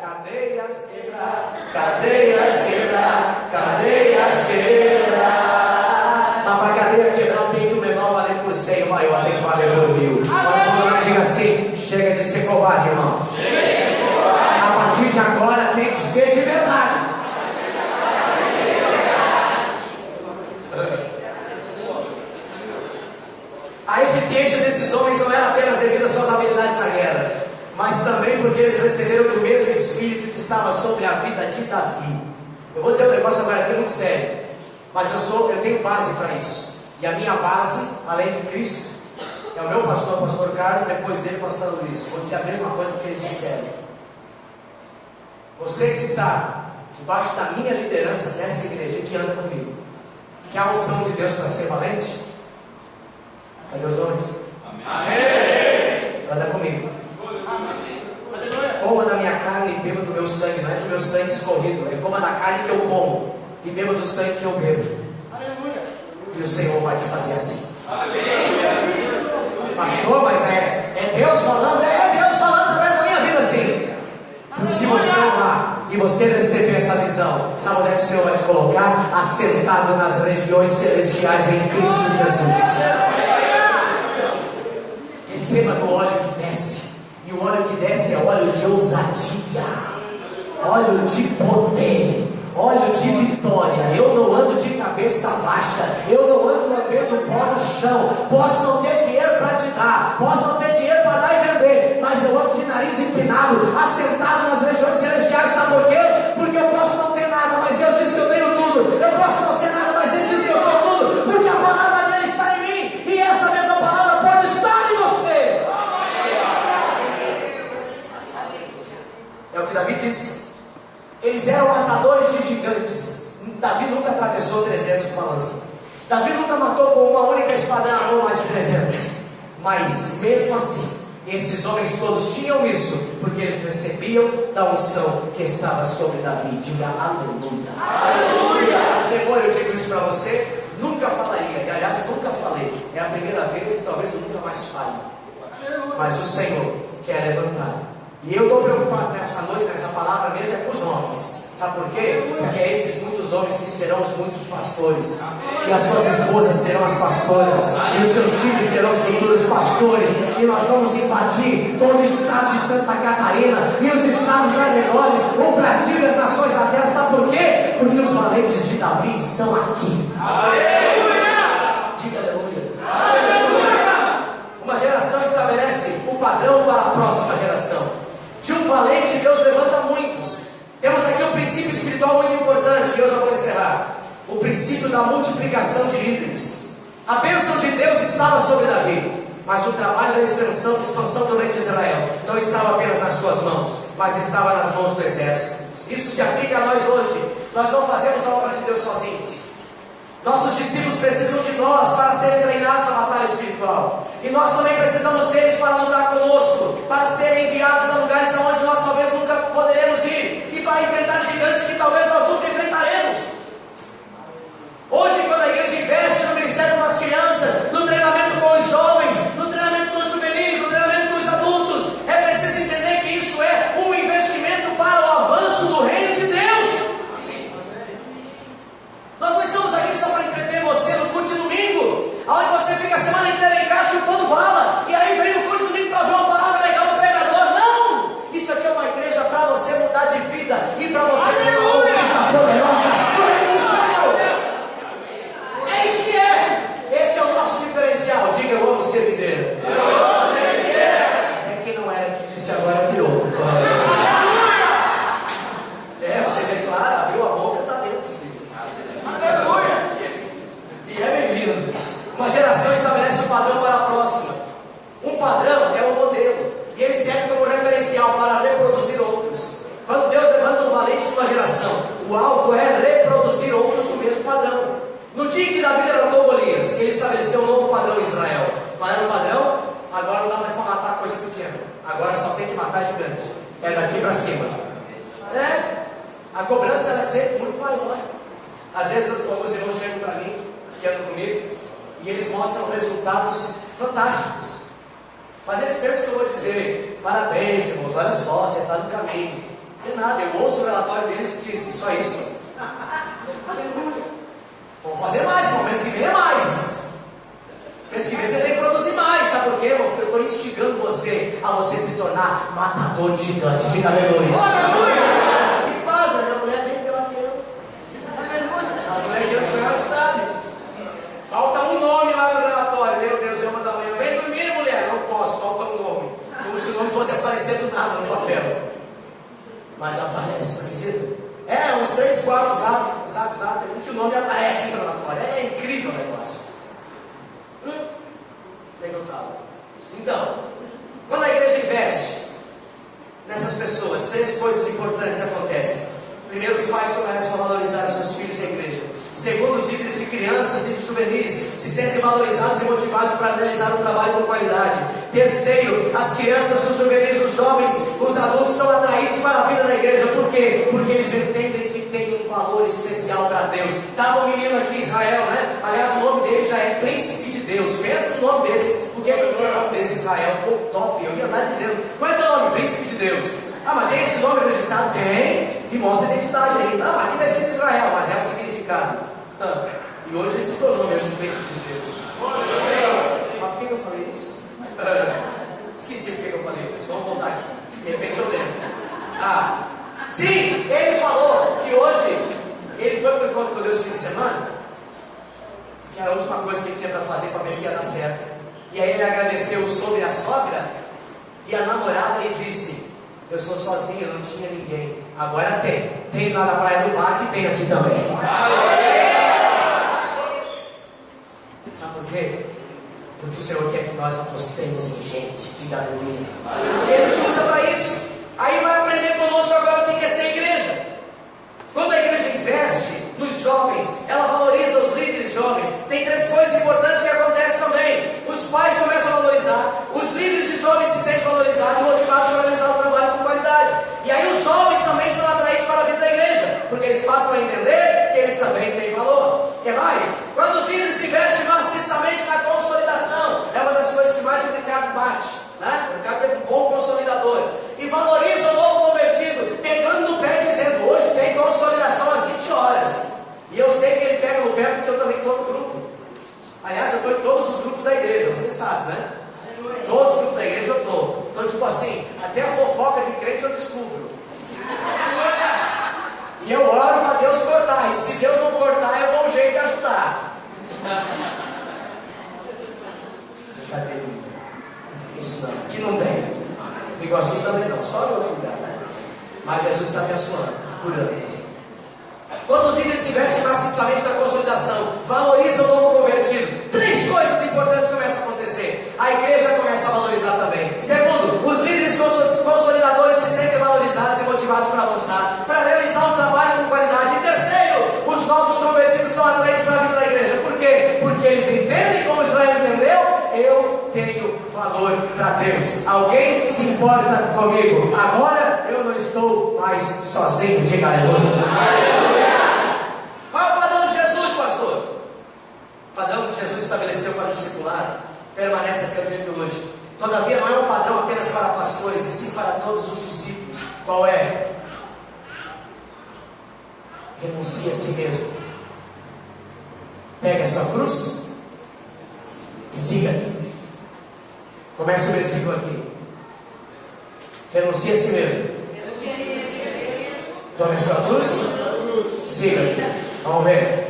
Speaker 2: Cadeias quebrar, cadeias quebrar, cadeias quebrar. Mas para a cadeia quebrar tem que o menor valer por 100, o maior tem que valer por 1000. Mas diga assim: chega de ser covarde, irmão. A partir de agora tem que ser de verdade. A eficiência desses homens não era apenas devido às suas habilidades na guerra, mas também porque eles receberam do mesmo Espírito que estava sobre a vida de Davi. Eu vou dizer um negócio agora aqui muito sério, mas eu tenho base para isso. E a minha base, além de Cristo, é o meu pastor, o pastor Carlos, depois dele o pastor Luiz. Vou dizer a mesma coisa que eles disseram. Você que está debaixo da minha liderança nessa igreja, que anda comigo, quer a unção de Deus para ser valente? Cadê os homens? Amém. Anda comigo. Amém. Coma da minha carne e beba do meu sangue. Não é do meu sangue escorrido, é coma da carne que eu como e beba do sangue que eu bebo. Aleluia. E o Senhor vai te fazer assim. Amém. Pastor, mas é Deus falando? É Deus falando através da minha vida, sim. Porque se você orar e você receber essa visão, sabe onde é que o Senhor vai te colocar? Assentado nas regiões celestiais em Cristo Jesus. Receba do óleo que desce. E o óleo que desce é óleo de ousadia, óleo de poder, óleo de vitória. Eu não ando de cabeça baixa, eu não ando lambendo pó no chão. Posso não ter dinheiro para te dar, posso não ter dinheiro para dar e vender, mas eu ando de nariz empinado, assentado nas regiões celestiais. Sabe por quê? Porque eu posso não ter nada, mas Deus diz que eu tenho tudo. Eu posso não ser nada, mas Ele diz que eu sou tudo, porque a palavra dele está em mim, e essa mesma palavra pode estar em você. É o que Davi disse. Eles eram matadores de gigantes. Davi nunca atravessou 300 com uma lança. Davi nunca matou com uma única espada na mão mais de 300. Mas mesmo assim, esses homens todos tinham isso, porque eles recebiam da unção que estava sobre Davi. Diga aleluia. Aleluia. O temor, eu digo isso para você, nunca falaria. E aliás, nunca falei. É a primeira vez e talvez eu nunca mais fale. Mas o Senhor quer levantar. E eu estou preocupado nessa noite, nessa palavra mesmo, é com os homens. Sabe por quê? Porque é esses muitos homens que serão os muitos pastores. E as suas esposas serão as pastoras. E os seus filhos serão os futuros pastores. E nós vamos invadir todo o estado de Santa Catarina e os estados arredores, o Brasil e as nações da terra. Sabe por quê? Porque os valentes de Davi estão aqui. Aleluia! Diga aleluia. Aleluia! Uma geração estabelece o padrão para a próxima geração. De um valente, Deus levanta muitos. Temos aqui um princípio espiritual muito importante, e eu já vou encerrar. O princípio da multiplicação de líderes. A bênção de Deus estava sobre Davi, mas o trabalho da expansão do reino de Israel não estava apenas nas suas mãos, mas estava nas mãos do exército. Isso se aplica a nós hoje. Nós não fazemos a obra de Deus sozinhos. Nossos discípulos precisam de nós para serem treinados na batalha espiritual. E nós também precisamos deles para lutar conosco, para serem enviados a lugares aonde nós talvez nunca poderemos ir, e para enfrentar gigantes que talvez nós nunca enfrentaremos. Hoje, quando a igreja investe no ministério com as crianças, no treinamento com os jovens, no treinamento com os juvenis, no treinamento com os adultos, é preciso entender que isso é um investimento para o avanço do reino de Deus. Nós não estamos aqui só para entreter você no culto de domingo, onde você fica a semana inteira em casa chupando bala, e aí vem no culto de domingo para ver uma palavra legal do pregador. padrão para a próxima. Um padrão é um modelo, e ele serve como referencial para reproduzir outros. Quando Deus levanta um valente numa geração, o alvo é reproduzir outros no mesmo padrão. No dia que Davi derrotou Golias, ele estabeleceu um novo padrão em Israel. Qual era o padrão? Agora não dá mais para matar coisa pequena, agora só tem que matar gigante. É daqui para cima. A cobrança era sempre muito maior. Às vezes alguns irmãos chegam para mim, os que andam comigo, e eles mostram resultados fantásticos. Mas eles pensam que eu vou dizer: parabéns, irmãos, olha só, você está no caminho. Não tem nada, eu ouço o relatório deles e disse: só isso. Vamos fazer mais, irmão, mês que vem é mais. Mês que vem você tem que produzir mais. Sabe por quê, irmão? Porque eu estou instigando você a você se tornar matador de gigantes. Diga aleluia. E paz, minha mulher bem pior que eu. As mulheres que eu conheço sabem. Falta um nome lá no relatório. Meu Deus, eu mando a manhã: vem dormir, mulher. Não posso, falta um nome. Como se o nome fosse aparecer do nada no papel. Mas aparece, acredita? Uns 3, 4 zap, que o nome aparece no relatório. É incrível o negócio. Então, quando a igreja investe nessas pessoas, 3 coisas importantes acontecem. Primeiro, os pais começam a valorizar os seus filhos e a igreja. Segundo, os líderes de crianças e de juvenis se sentem valorizados e motivados para realizar um trabalho com qualidade. Terceiro, as crianças, os juvenis, os jovens, os adultos são atraídos para a vida da igreja. Por quê? Porque eles entendem que tem um valor especial para Deus. Estava um menino aqui em Israel, né? Aliás, o nome dele já é Príncipe de Deus. Pensa no nome desse. Por que eu tenho o nome desse Israel? Um pouco top. Eu ia andar dizendo: qual é o teu nome? Príncipe de Deus. Mas tem esse nome registrado? Tem. E mostra a identidade ainda. Aqui está escrito Israel, mas é o significado. E hoje ele se tornou mesmo Príncipe de Deus. Mas por que eu falei isso? Esqueci por que eu falei isso. Vamos voltar aqui. De repente eu lembro. Sim, ele falou que hoje ele foi para o encontro com Deus no fim de semana, que era a última coisa que ele tinha para fazer para ver se ia dar certo. E aí ele agradeceu o sogro e a sogra e a namorada e disse: eu sou sozinho, não tinha ninguém. Agora tem. Tem lá na Praia do Mar, que tem aqui também. Sabe por quê? Porque o Senhor quer que nós apostemos em gente. Diga aleluia. E Ele te usa para isso. Aí vai aprender conosco agora o que é ser igreja. Quando a igreja investe nos jovens, ela valoriza os líderes jovens. Tem 3 coisas importantes que acontecem também. Os pais começam a valorizar, os líderes de jovens se sentem valorizados e motivados para realizar o trabalho com qualidade. E aí os jovens também são atraídos para a vida da igreja, porque eles passam a entender que eles também têm valor. O que mais? Quando os líderes investem maciçamente na consolidação, é uma das coisas que mais o mercado bate, né? O mercado é um bom consolidador. E valoriza o novo convertido, pegando no pé e dizendo: hoje tem consolidação às 20 horas. E eu sei que ele pega no pé porque eu também estou no grupo. Aliás, eu estou em todos os grupos da igreja, você sabe, né? Todos os grupos da igreja eu estou. Então, tipo assim, até a fofoca de crente eu descubro. E eu oro para Deus cortar. E se Deus não cortar, eu dou um jeito de ajudar. Cadê? Isso não, aqui não tem. Iguaçu também não, só em outro lugar, né? Mas Jesus está abençoando, está curando. Quando os líderes investem maciçamente na consolidação, valorizam o novo convertido, 3 coisas importantes começam a acontecer. A igreja começa a valorizar também. Segundo, os líderes consolidadores se sentem valorizados e motivados para avançar, para realizar um trabalho com qualidade. E terceiro, os novos convertidos são atraídos para a vida da igreja. Por quê? Porque eles entendem, como Israel entendeu: eu tenho valor para Deus. Alguém se importa comigo? Agora eu não estou mais sozinho. Diga aleluia. Qual é o padrão de Jesus, pastor? O padrão que Jesus estabeleceu para o discipulado permanece até o dia de hoje. Todavia não é um padrão apenas para pastores, e sim para todos os discípulos. Qual é? Renuncie a si mesmo. Pegue a sua cruz e siga. Comece o versículo aqui. Renuncie a si mesmo. Tome a sua cruz. Siga. Vamos ver.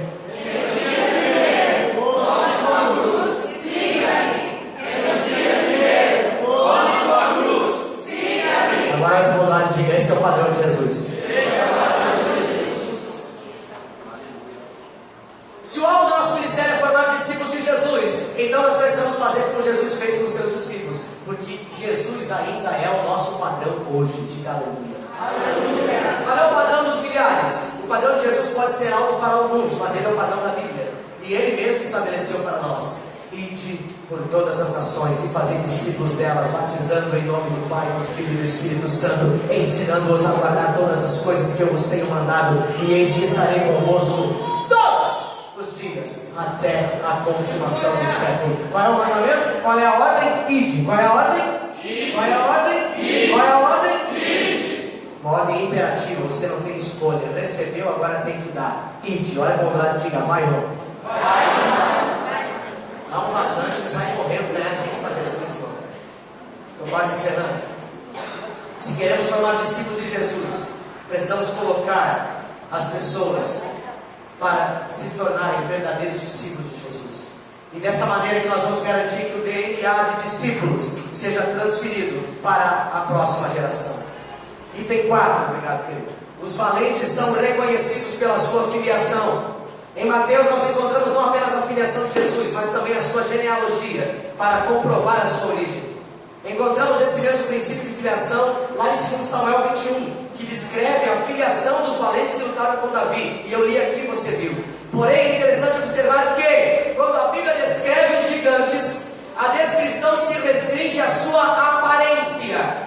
Speaker 2: Agora para o lado e diga: esse é o padrão de Jesus. Se o alvo do nosso ministério é formar discípulos de Jesus, então nós precisamos fazer como Jesus fez com os seus discípulos, porque Jesus ainda é o nosso padrão hoje. Diga aleluia. Qual é o padrão dos milhares? O padrão de Jesus pode ser alto para alguns, mas ele é o padrão da Bíblia, e ele mesmo estabeleceu para nós: ide por todas as nações e fazer discípulos delas, batizando em nome do Pai, do Filho e do Espírito Santo, ensinando-os a guardar todas as coisas que eu vos tenho mandado, e eis que estarei convosco todos os dias, até a consumação do século. Qual é o mandamento? Qual é a ordem? Ide. Qual é a ordem? Ide. Qual é a ordem? Ide. Qual é a ordem? Ide. Uma ordem imperativa, você não tem escolha. Recebeu, agora tem que dar. Ide. Olha para o lado e diga: vai, irmão. Vai. Dá um vazante e sai correndo, né? A gente fazer isso, irmão. Estou quase encerrando. Se queremos tornar discípulos de Jesus, precisamos colocar as pessoas para se tornarem verdadeiros discípulos de Jesus. E dessa maneira que nós vamos garantir que o DNA de discípulos seja transferido para a próxima geração. Item 4, obrigado, querido. Os valentes são reconhecidos pela sua filiação. Em Mateus nós encontramos não apenas a filiação de Jesus, mas também a sua genealogia, para comprovar a sua origem. Encontramos esse mesmo princípio de filiação lá em 2 Samuel 21, que descreve a filiação dos valentes que lutaram com Davi. E eu li aqui, você viu. Porém, é interessante observar que, quando a Bíblia descreve os gigantes, a descrição se restringe à sua aparência.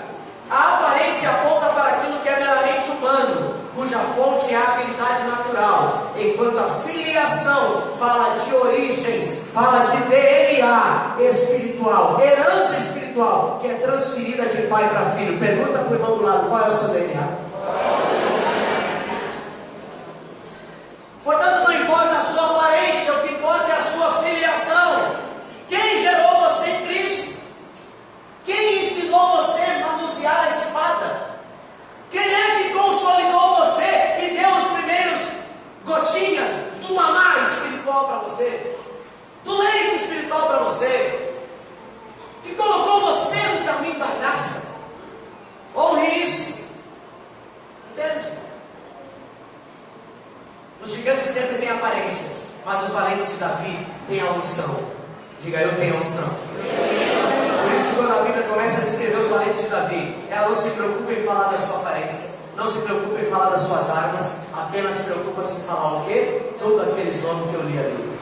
Speaker 2: A aparência aponta para aquilo que é meramente humano, cuja fonte é a habilidade natural, enquanto a filiação fala de origens, fala de DNA espiritual, herança espiritual, que é transferida de pai para filho. Pergunta para o irmão do lado: qual é o seu DNA? Portanto, não importa a sua aparência, o que importa é a sua filiação. Quem gerou você em Cristo? Quem ensinou você a manusear a espada? Quem é que consolidou você e deu os primeiros gotinhas do mamar espiritual para você, do leite espiritual para você, que colocou você no caminho da graça? Honre isso. Entende? Os gigantes sempre têm aparência, mas os valentes de Davi têm a unção. Diga: eu tenho a unção. Por isso, quando a Bíblia começa a descrever os valentes de Davi, ela não se preocupa em falar da sua aparência, não se preocupa em falar das suas armas, apenas se preocupa-se em falar o quê? Todos aqueles nomes que eu li ali: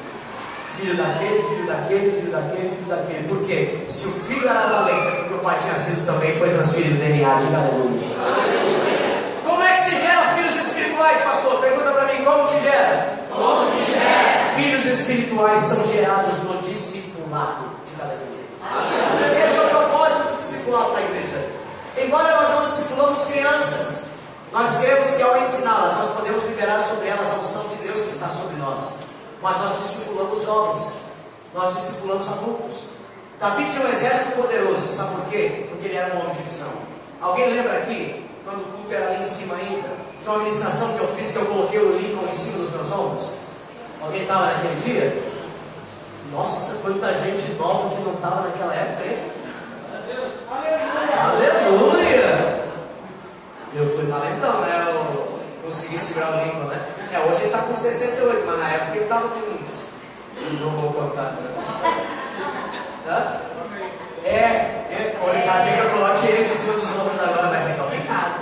Speaker 2: filho daquele, filho daquele, filho daquele, filho daquele. Por quê? Se o filho era valente, é porque o pai tinha sido também, foi transferido o DNA. Diga aleluia. Como é que se gera filhos espirituais, pastor? Pergunta para mim: como que gera? Como que gera? Filhos espirituais são gerados no discipulado. Diga aleluia. Esse é o propósito do discipulado da igreja. Embora nós não discipulamos crianças, nós cremos que ao ensiná-las, nós podemos liberar sobre elas a unção de Deus que está sobre nós. Mas nós discipulamos jovens, nós discipulamos adultos. Davi tinha um exército poderoso, sabe por quê? Porque ele era um homem de visão. Alguém lembra aqui, quando o culto era ali em cima ainda, de uma ministração que eu fiz, que eu coloquei o Lincoln em cima dos meus ombros? Alguém estava naquele dia? Nossa, quanta gente nova que não estava naquela época, hein? Aleluia! Eu fui valentão, né? Eu consegui segurar o Lincoln, né? Hoje ele está com 68, mas na época ele estava com uns. Não vou contar. Olha, cara, tem que eu coloque ele em cima dos ombros agora, vai ser complicado.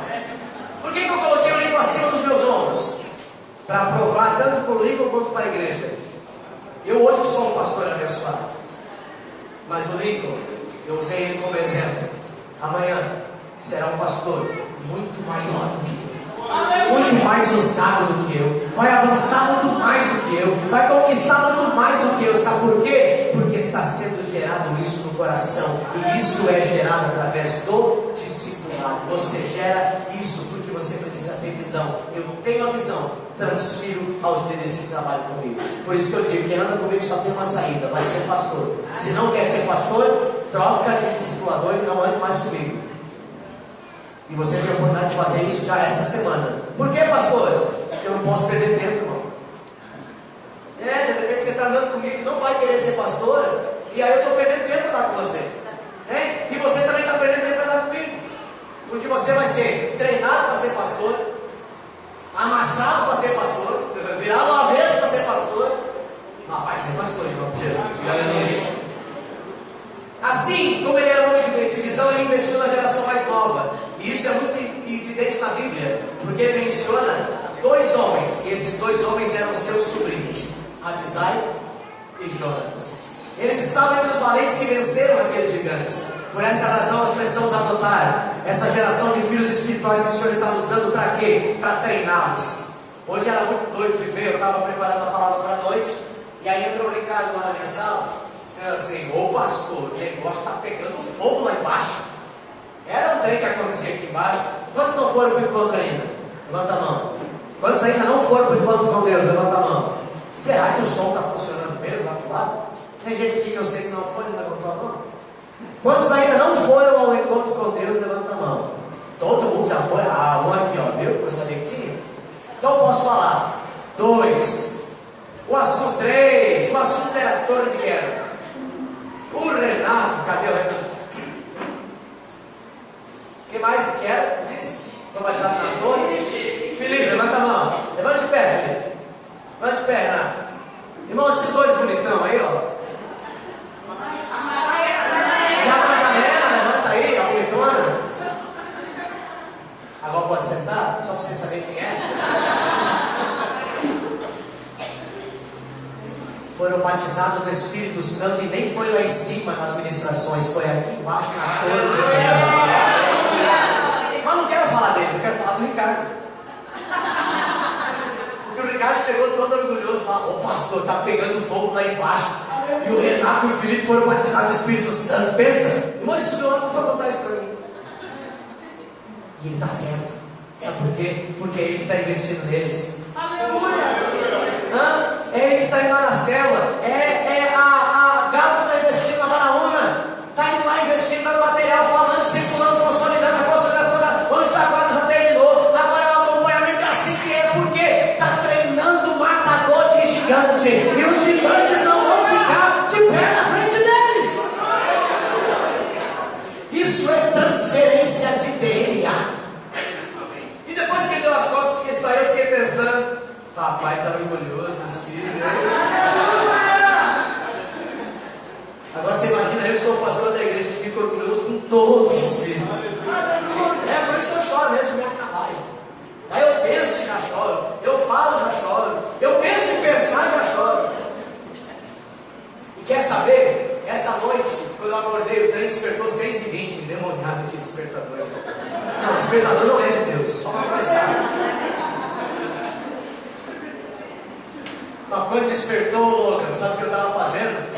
Speaker 2: Por que eu coloquei o Lincoln acima dos meus ombros? Para provar tanto para o Lincoln quanto para a igreja. Eu hoje sou um pastor abençoado, mas o Lincoln, eu usei ele como exemplo. Amanhã será um pastor muito maior do que eu, muito mais usado do que eu, vai avançar muito mais do que eu, vai conquistar muito mais do que eu. Sabe por quê? Porque está sendo gerado isso no coração, e isso é gerado através do discipulado. Você gera isso porque você precisa ter visão. Eu tenho a visão, transfiro aos líderes que trabalham comigo. Por isso que eu digo: quem anda comigo só tem uma saída, vai ser pastor. Se não quer ser pastor, troca de discipulador e não ande mais comigo. E você tem a oportunidade de fazer isso já essa semana. Por que, pastor? Porque eu não posso perder tempo, irmão. De repente você está andando comigo e não vai querer ser pastor, e aí eu estou perdendo tempo para andar com você. E você também está perdendo tempo para andar comigo. Porque você vai ser treinado para ser pastor, amassado para ser pastor, virado uma vez para ser pastor, mas vai ser pastor, irmão Jesus.
Speaker 1: Assim como ele era um homem de visão, ele investiu na geração mais nova. E isso é muito evidente na Bíblia, porque ele menciona 2 homens, e esses 2 homens eram seus sobrinhos, Abisai e Jonatas. Eles estavam entre os valentes que venceram aqueles gigantes. Por essa razão nós precisamos adotar essa geração de filhos espirituais que o Senhor está nos dando para quê? Para treiná-los. Hoje era muito doido de ver, eu estava preparando a palavra para a noite, e aí entrou o Ricardo lá na minha sala, dizendo assim: ô pastor, o negócio está pegando fogo lá embaixo. Era um trem que acontecia aqui embaixo. Quantos não foram para o encontro ainda? Levanta a mão. Quantos ainda não foram para o encontro com Deus? Levanta a mão. Será que o som está funcionando mesmo lá do lado? Tem gente aqui que eu sei que não foi, não levantou a mão. Quantos ainda não foram ao encontro com Deus? Levanta a mão. Todo mundo já foi? Ah, um aqui, ó, viu? Eu sabia que tinha. Então eu posso falar. 2. O assunto 3. O assunto era torre de guerra. O Renato, cadê o Renato? O que mais que era? Disse? Foi batizado na torre? Felipe, levanta a mão. Levanta de pé, Felipe. Levanta de pé, Renato. Irmão, esses 2 bonitão aí, ó. E a Madalena, levanta aí, a bonitona. Agora pode sentar, só para você saber quem é. Foram batizados no Espírito Santo, e nem foi lá em cima nas ministrações, foi aqui embaixo na torre de guerra. Mas não quero falar deles, eu quero falar do Ricardo. Porque o Ricardo chegou todo orgulhoso lá: ô pastor, tá pegando fogo lá embaixo. E o Renato e o Felipe foram batizados no Espírito Santo. Pensa, irmão, ele subiu lá só para contar isso para mim. E ele está certo. Sabe por quê? Porque é ele que está investindo neles. É ele que está indo lá na célula. A Galo está investindo na Baraúna. Está indo lá investindo, dando material, falando, circulando, consolidando. A consolidação já, hoje da guarda já terminou. Agora é o acompanhamento, é assim que é. Porque está treinando o matador de gigante. E os gigantes não vão ficar de pé na frente deles. Isso é transferência de DNA. E depois que ele deu as costas, porque saiu, eu fiquei pensando: papai está orgulhoso dos filhos. Agora você imagina, eu que sou o pastor da igreja, que fico orgulhoso com todos os filhos. É por isso que eu choro mesmo de me acabar. Aí eu penso e já choro. Eu falo, já choro. Eu penso em pensar, já choro. E quer saber? Essa noite, quando eu acordei, o trem despertou 6h20, endemoniado aqui, despertador. Não, despertador não é de Deus, só para começar. Mas quando despertou o Logan, sabe o que eu estava fazendo?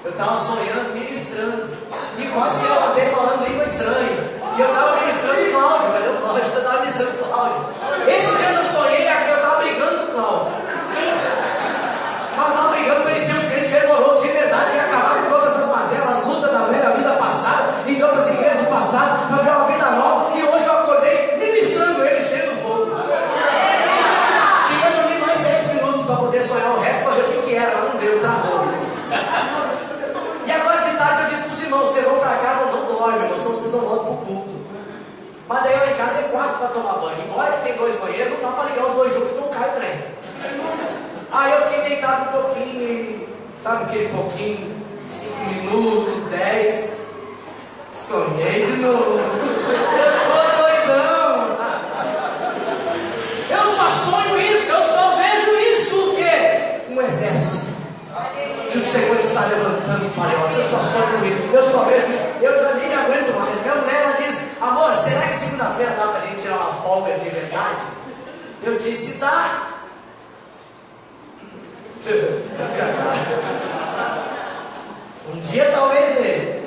Speaker 1: Eu estava sonhando, ministrando. E quase que eu levantei falando língua estranha. E eu estava ministrando o Cláudio, cadê o Cláudio? Eu estava ministrando o Cláudio. Esses dias eu sonhei que eu estava brigando com o Cláudio. Mas eu estava brigando para ele ser um crente fervoroso de verdade e acabar com todas as mazelas, as lutas da vida passada e de outras igrejas do passado, para ver uma vida nova. E hoje eu acordei ministrando ele, cheio do fogo. Queria dormir mais 10 minutos para poder sonhar o resto, para ver o que era. Não deu, travou. E agora de tarde eu disse para os irmãos: vocês vão para casa, não dormem, irmãos, senão vocês não voltam para o culto. Mas daí lá em casa é 4 para tomar banho. Embora que tem 2 banheiros, não dá para ligar os 2 juntos, senão cai o trem. Aí eu fiquei deitado um pouquinho, sabe aquele pouquinho, 5 minutos, 10. Sonhei de novo. Eu tô doidão. Eu só sonho isso, eu só vejo isso. O quê? Um exército que o Senhor está levantando em Palhoça. Eu só sonho com isso, eu só vejo isso. Eu já nem me aguento mais. Minha mulher, ela diz: amor, será que segunda-feira dá pra gente tirar uma folga de verdade? Eu disse: dá. Um dia talvez dê.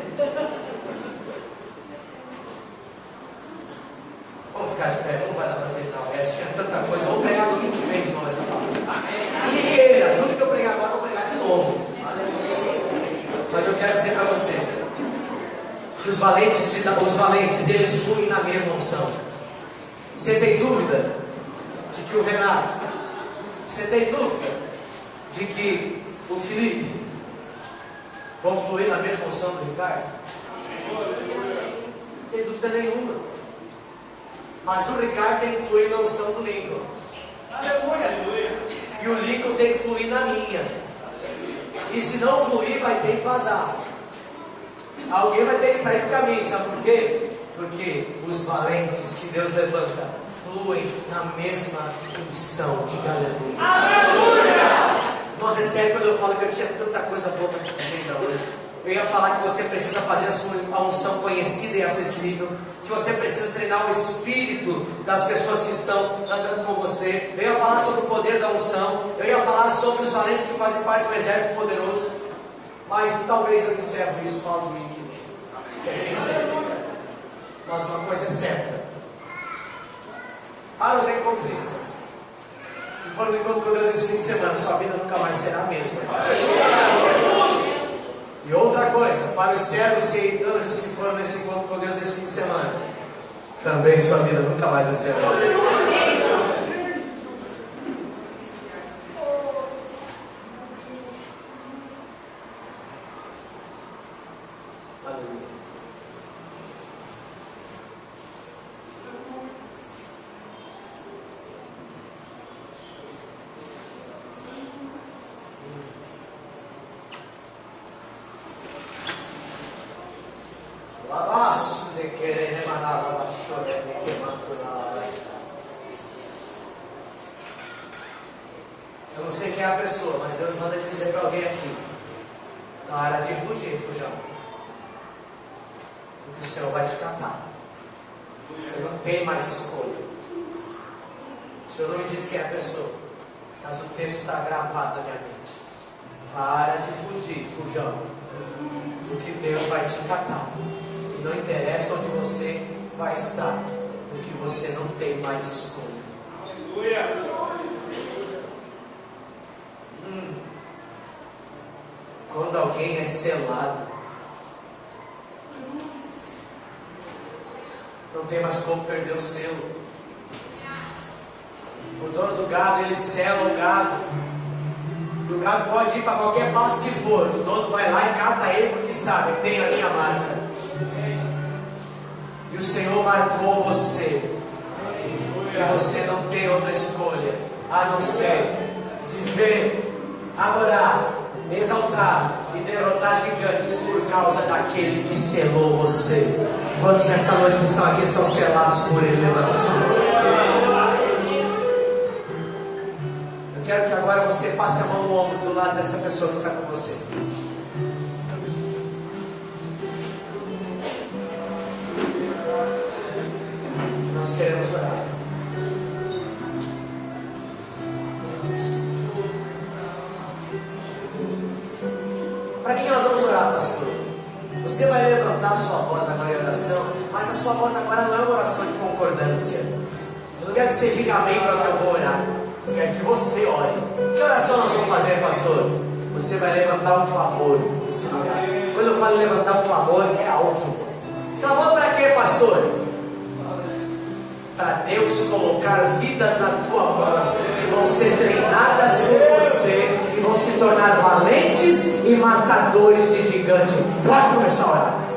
Speaker 1: Vamos ficar de pé, não vai dar para terminar o resto, tinha tanta coisa. Vou pregar domingo que vem de novo essa palavra. Inteira, tudo que eu pregar agora, eu vou pregar de novo. Mas eu quero dizer para você que os valentes, eles fluem na mesma unção. Você tem dúvida de que o Renato, você tem dúvida de que o Felipe vão fluir na mesma unção do Ricardo? Não tem dúvida nenhuma. Mas o Ricardo tem que fluir na unção do Lincoln. E o Lincoln tem que fluir na minha. E se não fluir, vai ter que vazar.
Speaker 2: alguém vai ter que sair do caminho. Sabe por quê? Porque os valentes que Deus levanta fluem na mesma unção. Diga aleluia. Aleluia! Nossa, é sério quando eu falo que eu tinha tanta coisa boa para te dizer ainda hoje. Eu ia falar que você precisa fazer a unção conhecida e acessível, que você precisa treinar o espírito das pessoas que estão andando com você. Eu ia falar sobre o poder da unção. Eu ia falar sobre os valentes que fazem parte do exército poderoso. Mas talvez eu encerro isso falando domingo que vem. Quer dizer, sério. Mas uma coisa é certa: para os encontristas que foram no encontro com Deus esse fim de semana, sua vida nunca mais será a mesma. E outra coisa, para os servos e anjos que foram nesse encontro com Deus nesse fim de semana, também sua vida nunca mais vai ser a mesma. Eu não sei quem é a pessoa, mas Deus manda dizer para alguém aqui: para de fugir, fujão. Porque o Senhor vai te catar. Você não tem mais escolha. O Senhor não me diz quem é a pessoa, mas o texto está gravado na minha mente. Para de fugir, fujão. Porque Deus vai te catar. E não interessa onde você vai estar, porque você não tem mais escolha. Aleluia! Quando alguém é selado, não tem mais como perder o selo. O dono do gado, ele sela o gado. E o gado pode ir para qualquer pasto que for. O dono vai lá e cata ele porque sabe, tem a minha marca. E o Senhor marcou você. E você não tem outra escolha a não ser viver, adorar, exaltar e derrotar gigantes por causa daquele que selou você. Quantos nessa noite que estão aqui são selados por Ele? Levanta a sua mão. Eu quero que agora você passe a mão no ombro do lado dessa pessoa que está com você. Nós queremos orar. Para quem nós vamos orar, pastor? Você vai levantar a sua voz agora em oração, mas a sua voz agora não é uma oração de concordância. Eu não quero que você diga amém para o que eu vou orar. Eu quero que você ore. Que oração nós vamos fazer, pastor? Você vai levantar um clamor nesse lugar. Quando eu falo levantar um clamor, é alvo. Clamor para quê, pastor? Para Deus colocar vidas na tua mão, que vão ser treinadas por você e vão se tornar valentes e matadores de gigante. Pode começar a orar.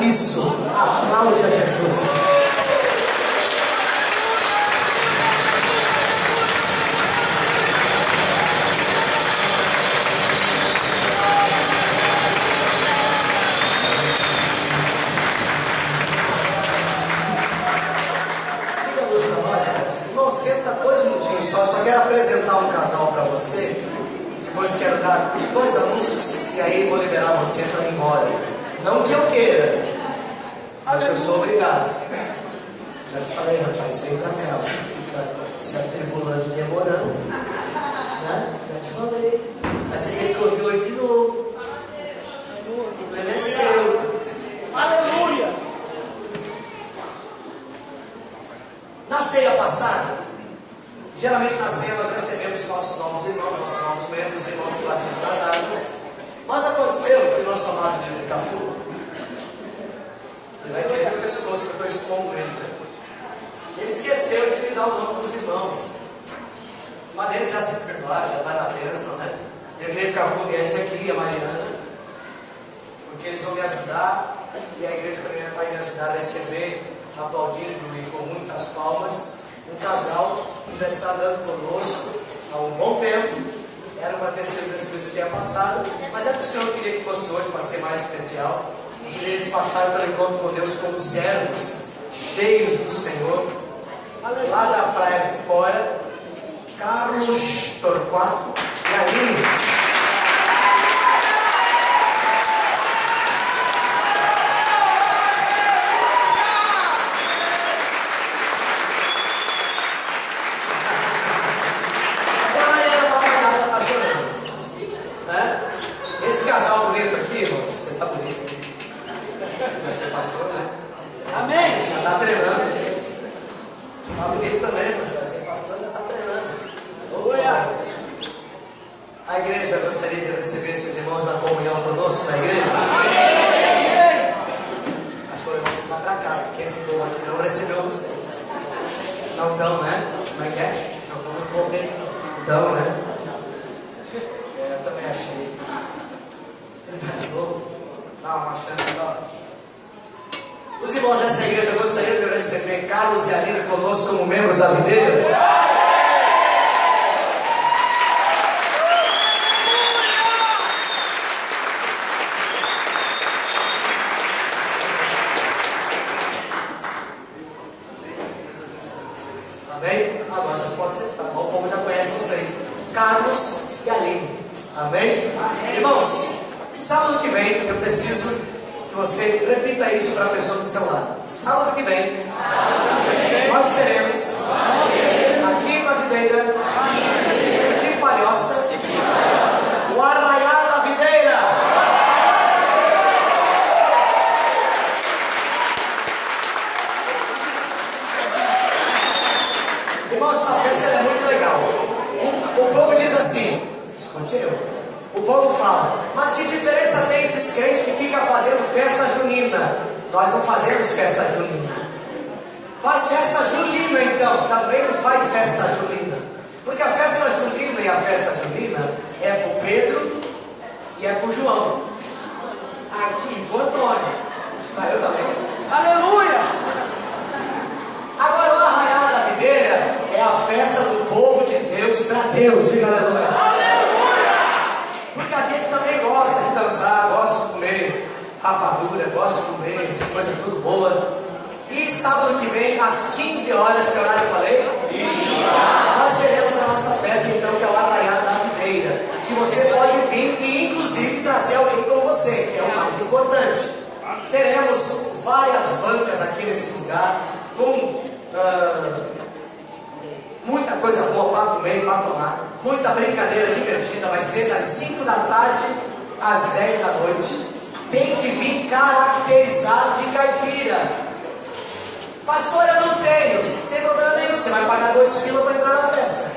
Speaker 2: isso? Aplaude a Jesus. Liga a luz para nós, irmãos. Irmão, senta 2 minutinhos só quero apresentar um casal para você. Depois quero dar 2 anúncios e aí vou liberar você para ir embora. Não que eu queira, mas eu sou obrigado. Já te falei, rapaz, vem pra cá, você fica se atribulando e demorando. Né? Já te falei. Mas você tem que ouvir hoje de novo. O problema é seu.
Speaker 3: Aleluia!
Speaker 2: Na ceia passada, geralmente na ceia nós recebemos nossos novos irmãos, nossos novos membros, irmãos que batizam das águas. Mas aconteceu que o nosso amado líder Cafu, ele vai querer meu pescoço que eu estou expondo ele, né? Ele esqueceu de me dar o nome dos irmãos. Uma deles já se perdoaram, já está na bênção, né? Eu queria que o Cafu viesse aqui, a Mariana, porque eles vão me ajudar e a igreja também vai me ajudar a receber, aplaudindo e com muitas palmas, um casal que já está andando conosco há um bom tempo. Era para ter sido recebido ceia passada, mas é que o Senhor queria que fosse hoje para ser mais especial. Eu queria eles passarem pelo encontro com Deus como servos, cheios do Senhor. Lá da praia de fora, Carlos Torquato e Aline. Esse casal bonito aqui, irmão, você tá bonito. Você vai ser pastor, né?
Speaker 3: Amém!
Speaker 2: Já tá treinando. Tá bonito também, mas vai ser pastor, já tá treinando.
Speaker 3: Aleluia!
Speaker 2: A igreja gostaria de receber esses irmãos na comunhão conosco, na igreja? Acho que vou levar vocês lá pra casa, porque esse povo aqui não recebeu vocês. Não estão, né? Como é que é? Não estão muito contentes, não. Então, né? Eu também achei. Tá de novo? Dá uma chance só. Os irmãos dessa igreja gostariam de receber Carlos e Aline conosco como membros da videira? Amém? Agora vocês podem sentar. O povo já conhece vocês. Carlos e Aline. Amém? Irmãos, sábado que vem eu preciso que você repita isso para a pessoa do seu lado. Sábado que vem nós teremos aqui na videira de Palhoça o Arraiá da Videira. Irmãos, essa festa é muito legal. O povo diz assim, escute eu. O povo fala, mas que diferença tem esses crentes que ficam fazendo festa junina? Nós não fazemos festa junina. Faz festa julina então, também não faz festa julina. Porque a festa julina e a festa junina é para o Pedro e é para o João. Aqui para o Antônio. Para eu também.
Speaker 3: Aleluia!
Speaker 2: Agora o Arraiá da Videira é a festa do povo de Deus para Deus. Diga aleluia. Porque a gente também gosta de dançar, gosta de comer rapadura, gosta de comer essa coisa tudo boa. E sábado que vem, às 15 horas, que horário eu falei? Nós teremos a nossa festa então, que é o Arraiá da Videira. Que você pode vir e inclusive trazer alguém com você, que é o mais importante. Teremos várias bancas aqui nesse lugar, com muita coisa boa para comer e para tomar. Muita brincadeira divertida, vai ser das 5 da tarde às 10 da noite. Tem que vir caracterizado de caipira. Pastor, eu não tenho. Não tem problema nenhum, você vai pagar 2 pila para entrar na festa.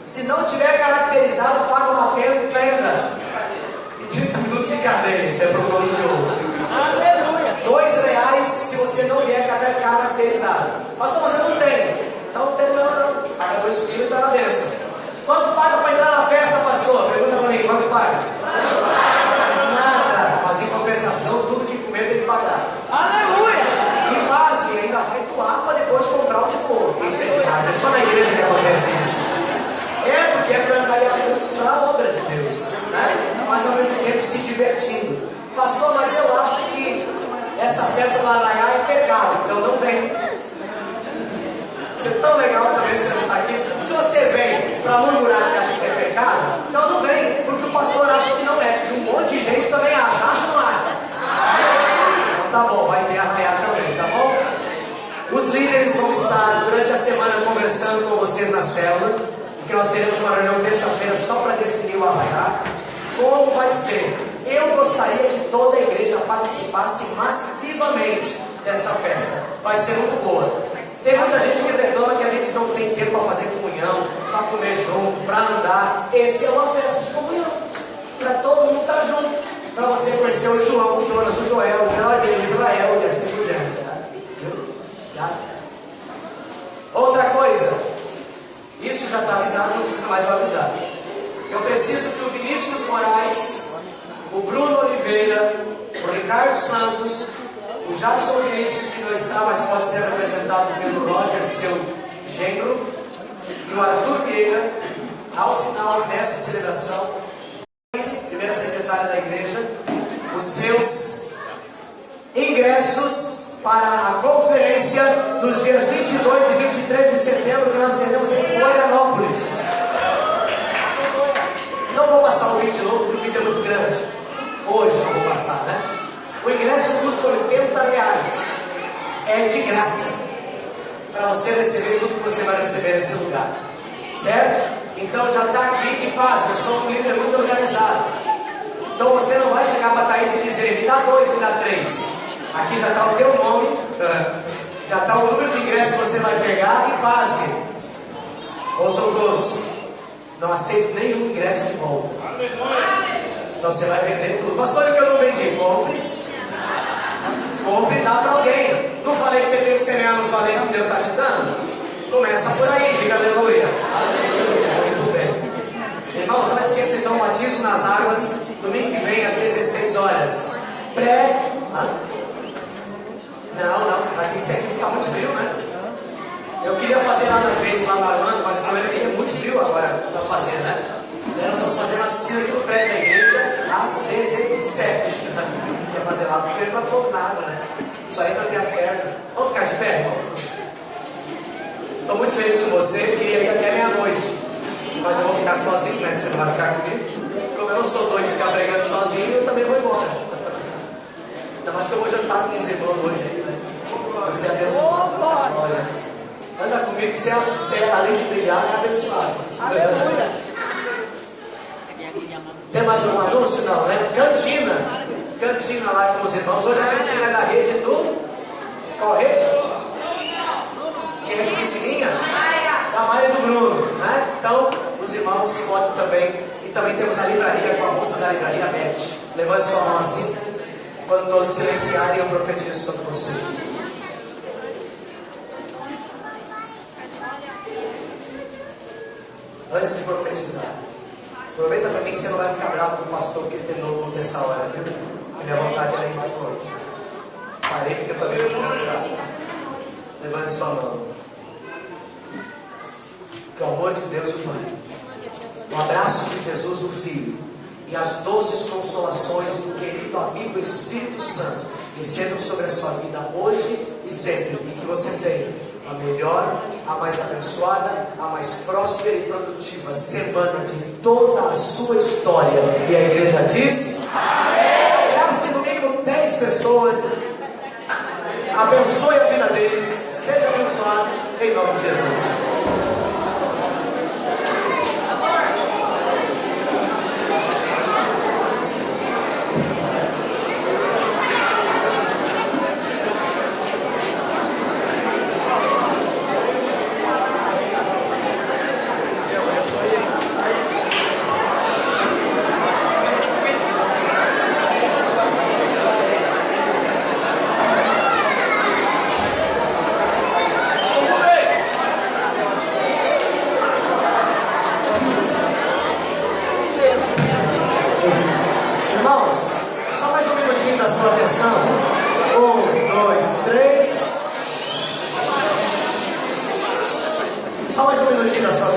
Speaker 2: Se não tiver caracterizado, paga uma prenda e 30 minutos de cadeia. Isso é pro dono de ouro.
Speaker 3: Aleluia!
Speaker 2: R$2 se você não vier caracterizado. Pastor, mas eu não tenho. Então não tem problema não. Paga 2 pila e está na bênção. Quanto paga para entrar na festa, pastor? Pergunta para mim, quanto paga? Nada. Mas em compensação, tudo que comer tem que pagar. isso? É porque é para angariar frutos para a obra de Deus, né? Mas ao mesmo tempo se divertindo. Pastor, mas eu acho que essa festa do Arraiá é pecado, então não vem. Você é tão legal também, você não está aqui. Se você vem para murmurar que acha que é pecado, então não vem, porque o pastor acha que não é. E um monte de gente também acha. Acha ou não acha? Então tá bom, vai ter Arraiá também, tá bom? Os líderes vão estar durante a semana conversando com vocês na célula, porque nós teremos uma reunião terça-feira só para definir o Arraiá, como vai ser. Eu gostaria que toda a igreja participasse massivamente dessa festa. Vai ser muito boa. Tem muita gente que reclama que a gente não tem tempo para fazer comunhão, para comer junto, para andar. Esse é uma festa de comunhão, para todo mundo estar junto, para você conhecer o João, o Jonas, o Joel, o Gabriel, o Israel e assim por diante. Tá? Outra coisa, isso já está avisado, não precisa mais eu avisar. Eu preciso que o Vinícius Moraes, o Bruno Oliveira, o Ricardo Santos, o Jackson Vinícius, que não está, mas pode ser representado pelo Roger, seu genro, e o Arthur Vieira, ao final dessa celebração, primeira secretária da igreja, os seus ingressos para a conferência dos dias 22 e 23 de setembro, que nós teremos em Florianópolis. Não vou passar o vídeo de novo, porque o vídeo é muito grande. Hoje não vou passar, né? O ingresso custa R$80. É de graça, para você receber tudo que você vai receber nesse lugar, certo? Então já está aqui e paz, eu sou um líder muito organizado. Então você não vai chegar para a Thaís e dizer, me dá 2, me dá 3. Aqui já está o teu nome, já está o número de ingressos que você vai pegar e pasme. Ouçam todos, não aceito nenhum ingresso de volta. Então você vai vender tudo. Pastor, o que eu não vendi? Compre e dá para alguém. Não falei que você tem que semear nos valentes que Deus está te dando? Começa por aí, diga aleluia. Muito bem. Irmãos, não esqueça então o batismo nas águas, domingo que vem às 16 horas. Não, vai ter que ser aqui, está muito frio, né? Eu queria fazer lá na vez, lá no Armando, mas o problema é que é muito frio agora para fazer, né? Daí nós vamos fazer na piscina aqui no prédio da igreja às 17. Quer fazer lá, porque ele não vai pouco nada, né? Só entra até as pernas. Vamos ficar de pé, irmão? Estou muito feliz com você, queria ir até meia-noite, mas eu vou ficar sozinho, né? Você não vai ficar comigo? Como eu não sou doido de ficar pregando sozinho, eu também vou embora. Ainda mais que eu vou jantar com os irmãos hoje aí, né? Você é abençoado. Olha, anda comigo que você além de brilhar, é abençoado.
Speaker 3: Aleluia.
Speaker 2: Tem mais algum anúncio? Não, né? Cantina lá com os irmãos. Hoje a cantina é da rede do... Qual rede? Quem é que disse linha? Da Maria e do Bruno, né? Então, os irmãos podem também. E também temos a livraria com a moça da livraria, Beth. Levante sua mão assim. Quando todos silenciarem, eu profetizo sobre você. Antes de profetizar, aproveita para mim que você não vai ficar bravo com o pastor porque ele terminou o culto essa hora, viu? A minha vontade era ir mais longe. Parei porque eu também estou cansado. Levante sua mão. Que o amor de Deus, o Pai, o abraço de Jesus, o Filho, e as doces consolações do querido amigo Espírito Santo estejam sobre a sua vida hoje e sempre, e que você tenha a melhor, a mais abençoada, a mais próspera e produtiva semana de toda a sua história. E a igreja diz: amém. Graça no mínimo 10 pessoas. Abençoe a vida deles. Seja abençoado em nome de Jesus. Só mais um minutinho da sua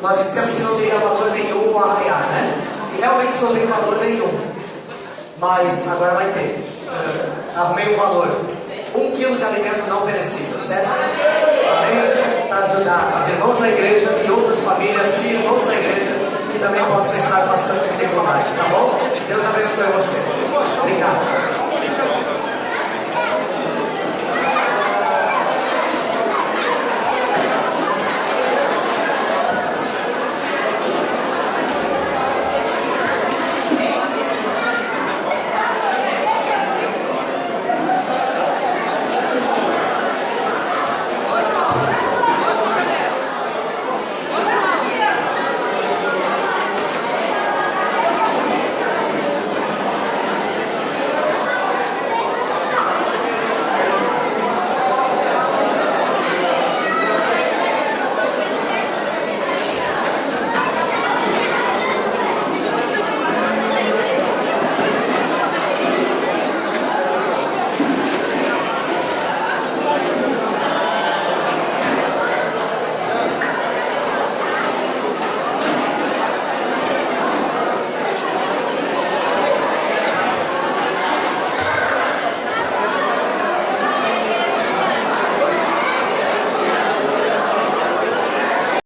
Speaker 2: Nós dissemos que não teria valor nenhum o arraiar, né? E realmente não tem valor nenhum. Mas agora vai ter. Arrumei um valor. 1 quilo de alimento não perecível, certo? Amém? Para ajudar os irmãos da igreja e outras famílias de irmãos da igreja que também possam estar passando dificuldades, tá bom? Deus abençoe você. Obrigado.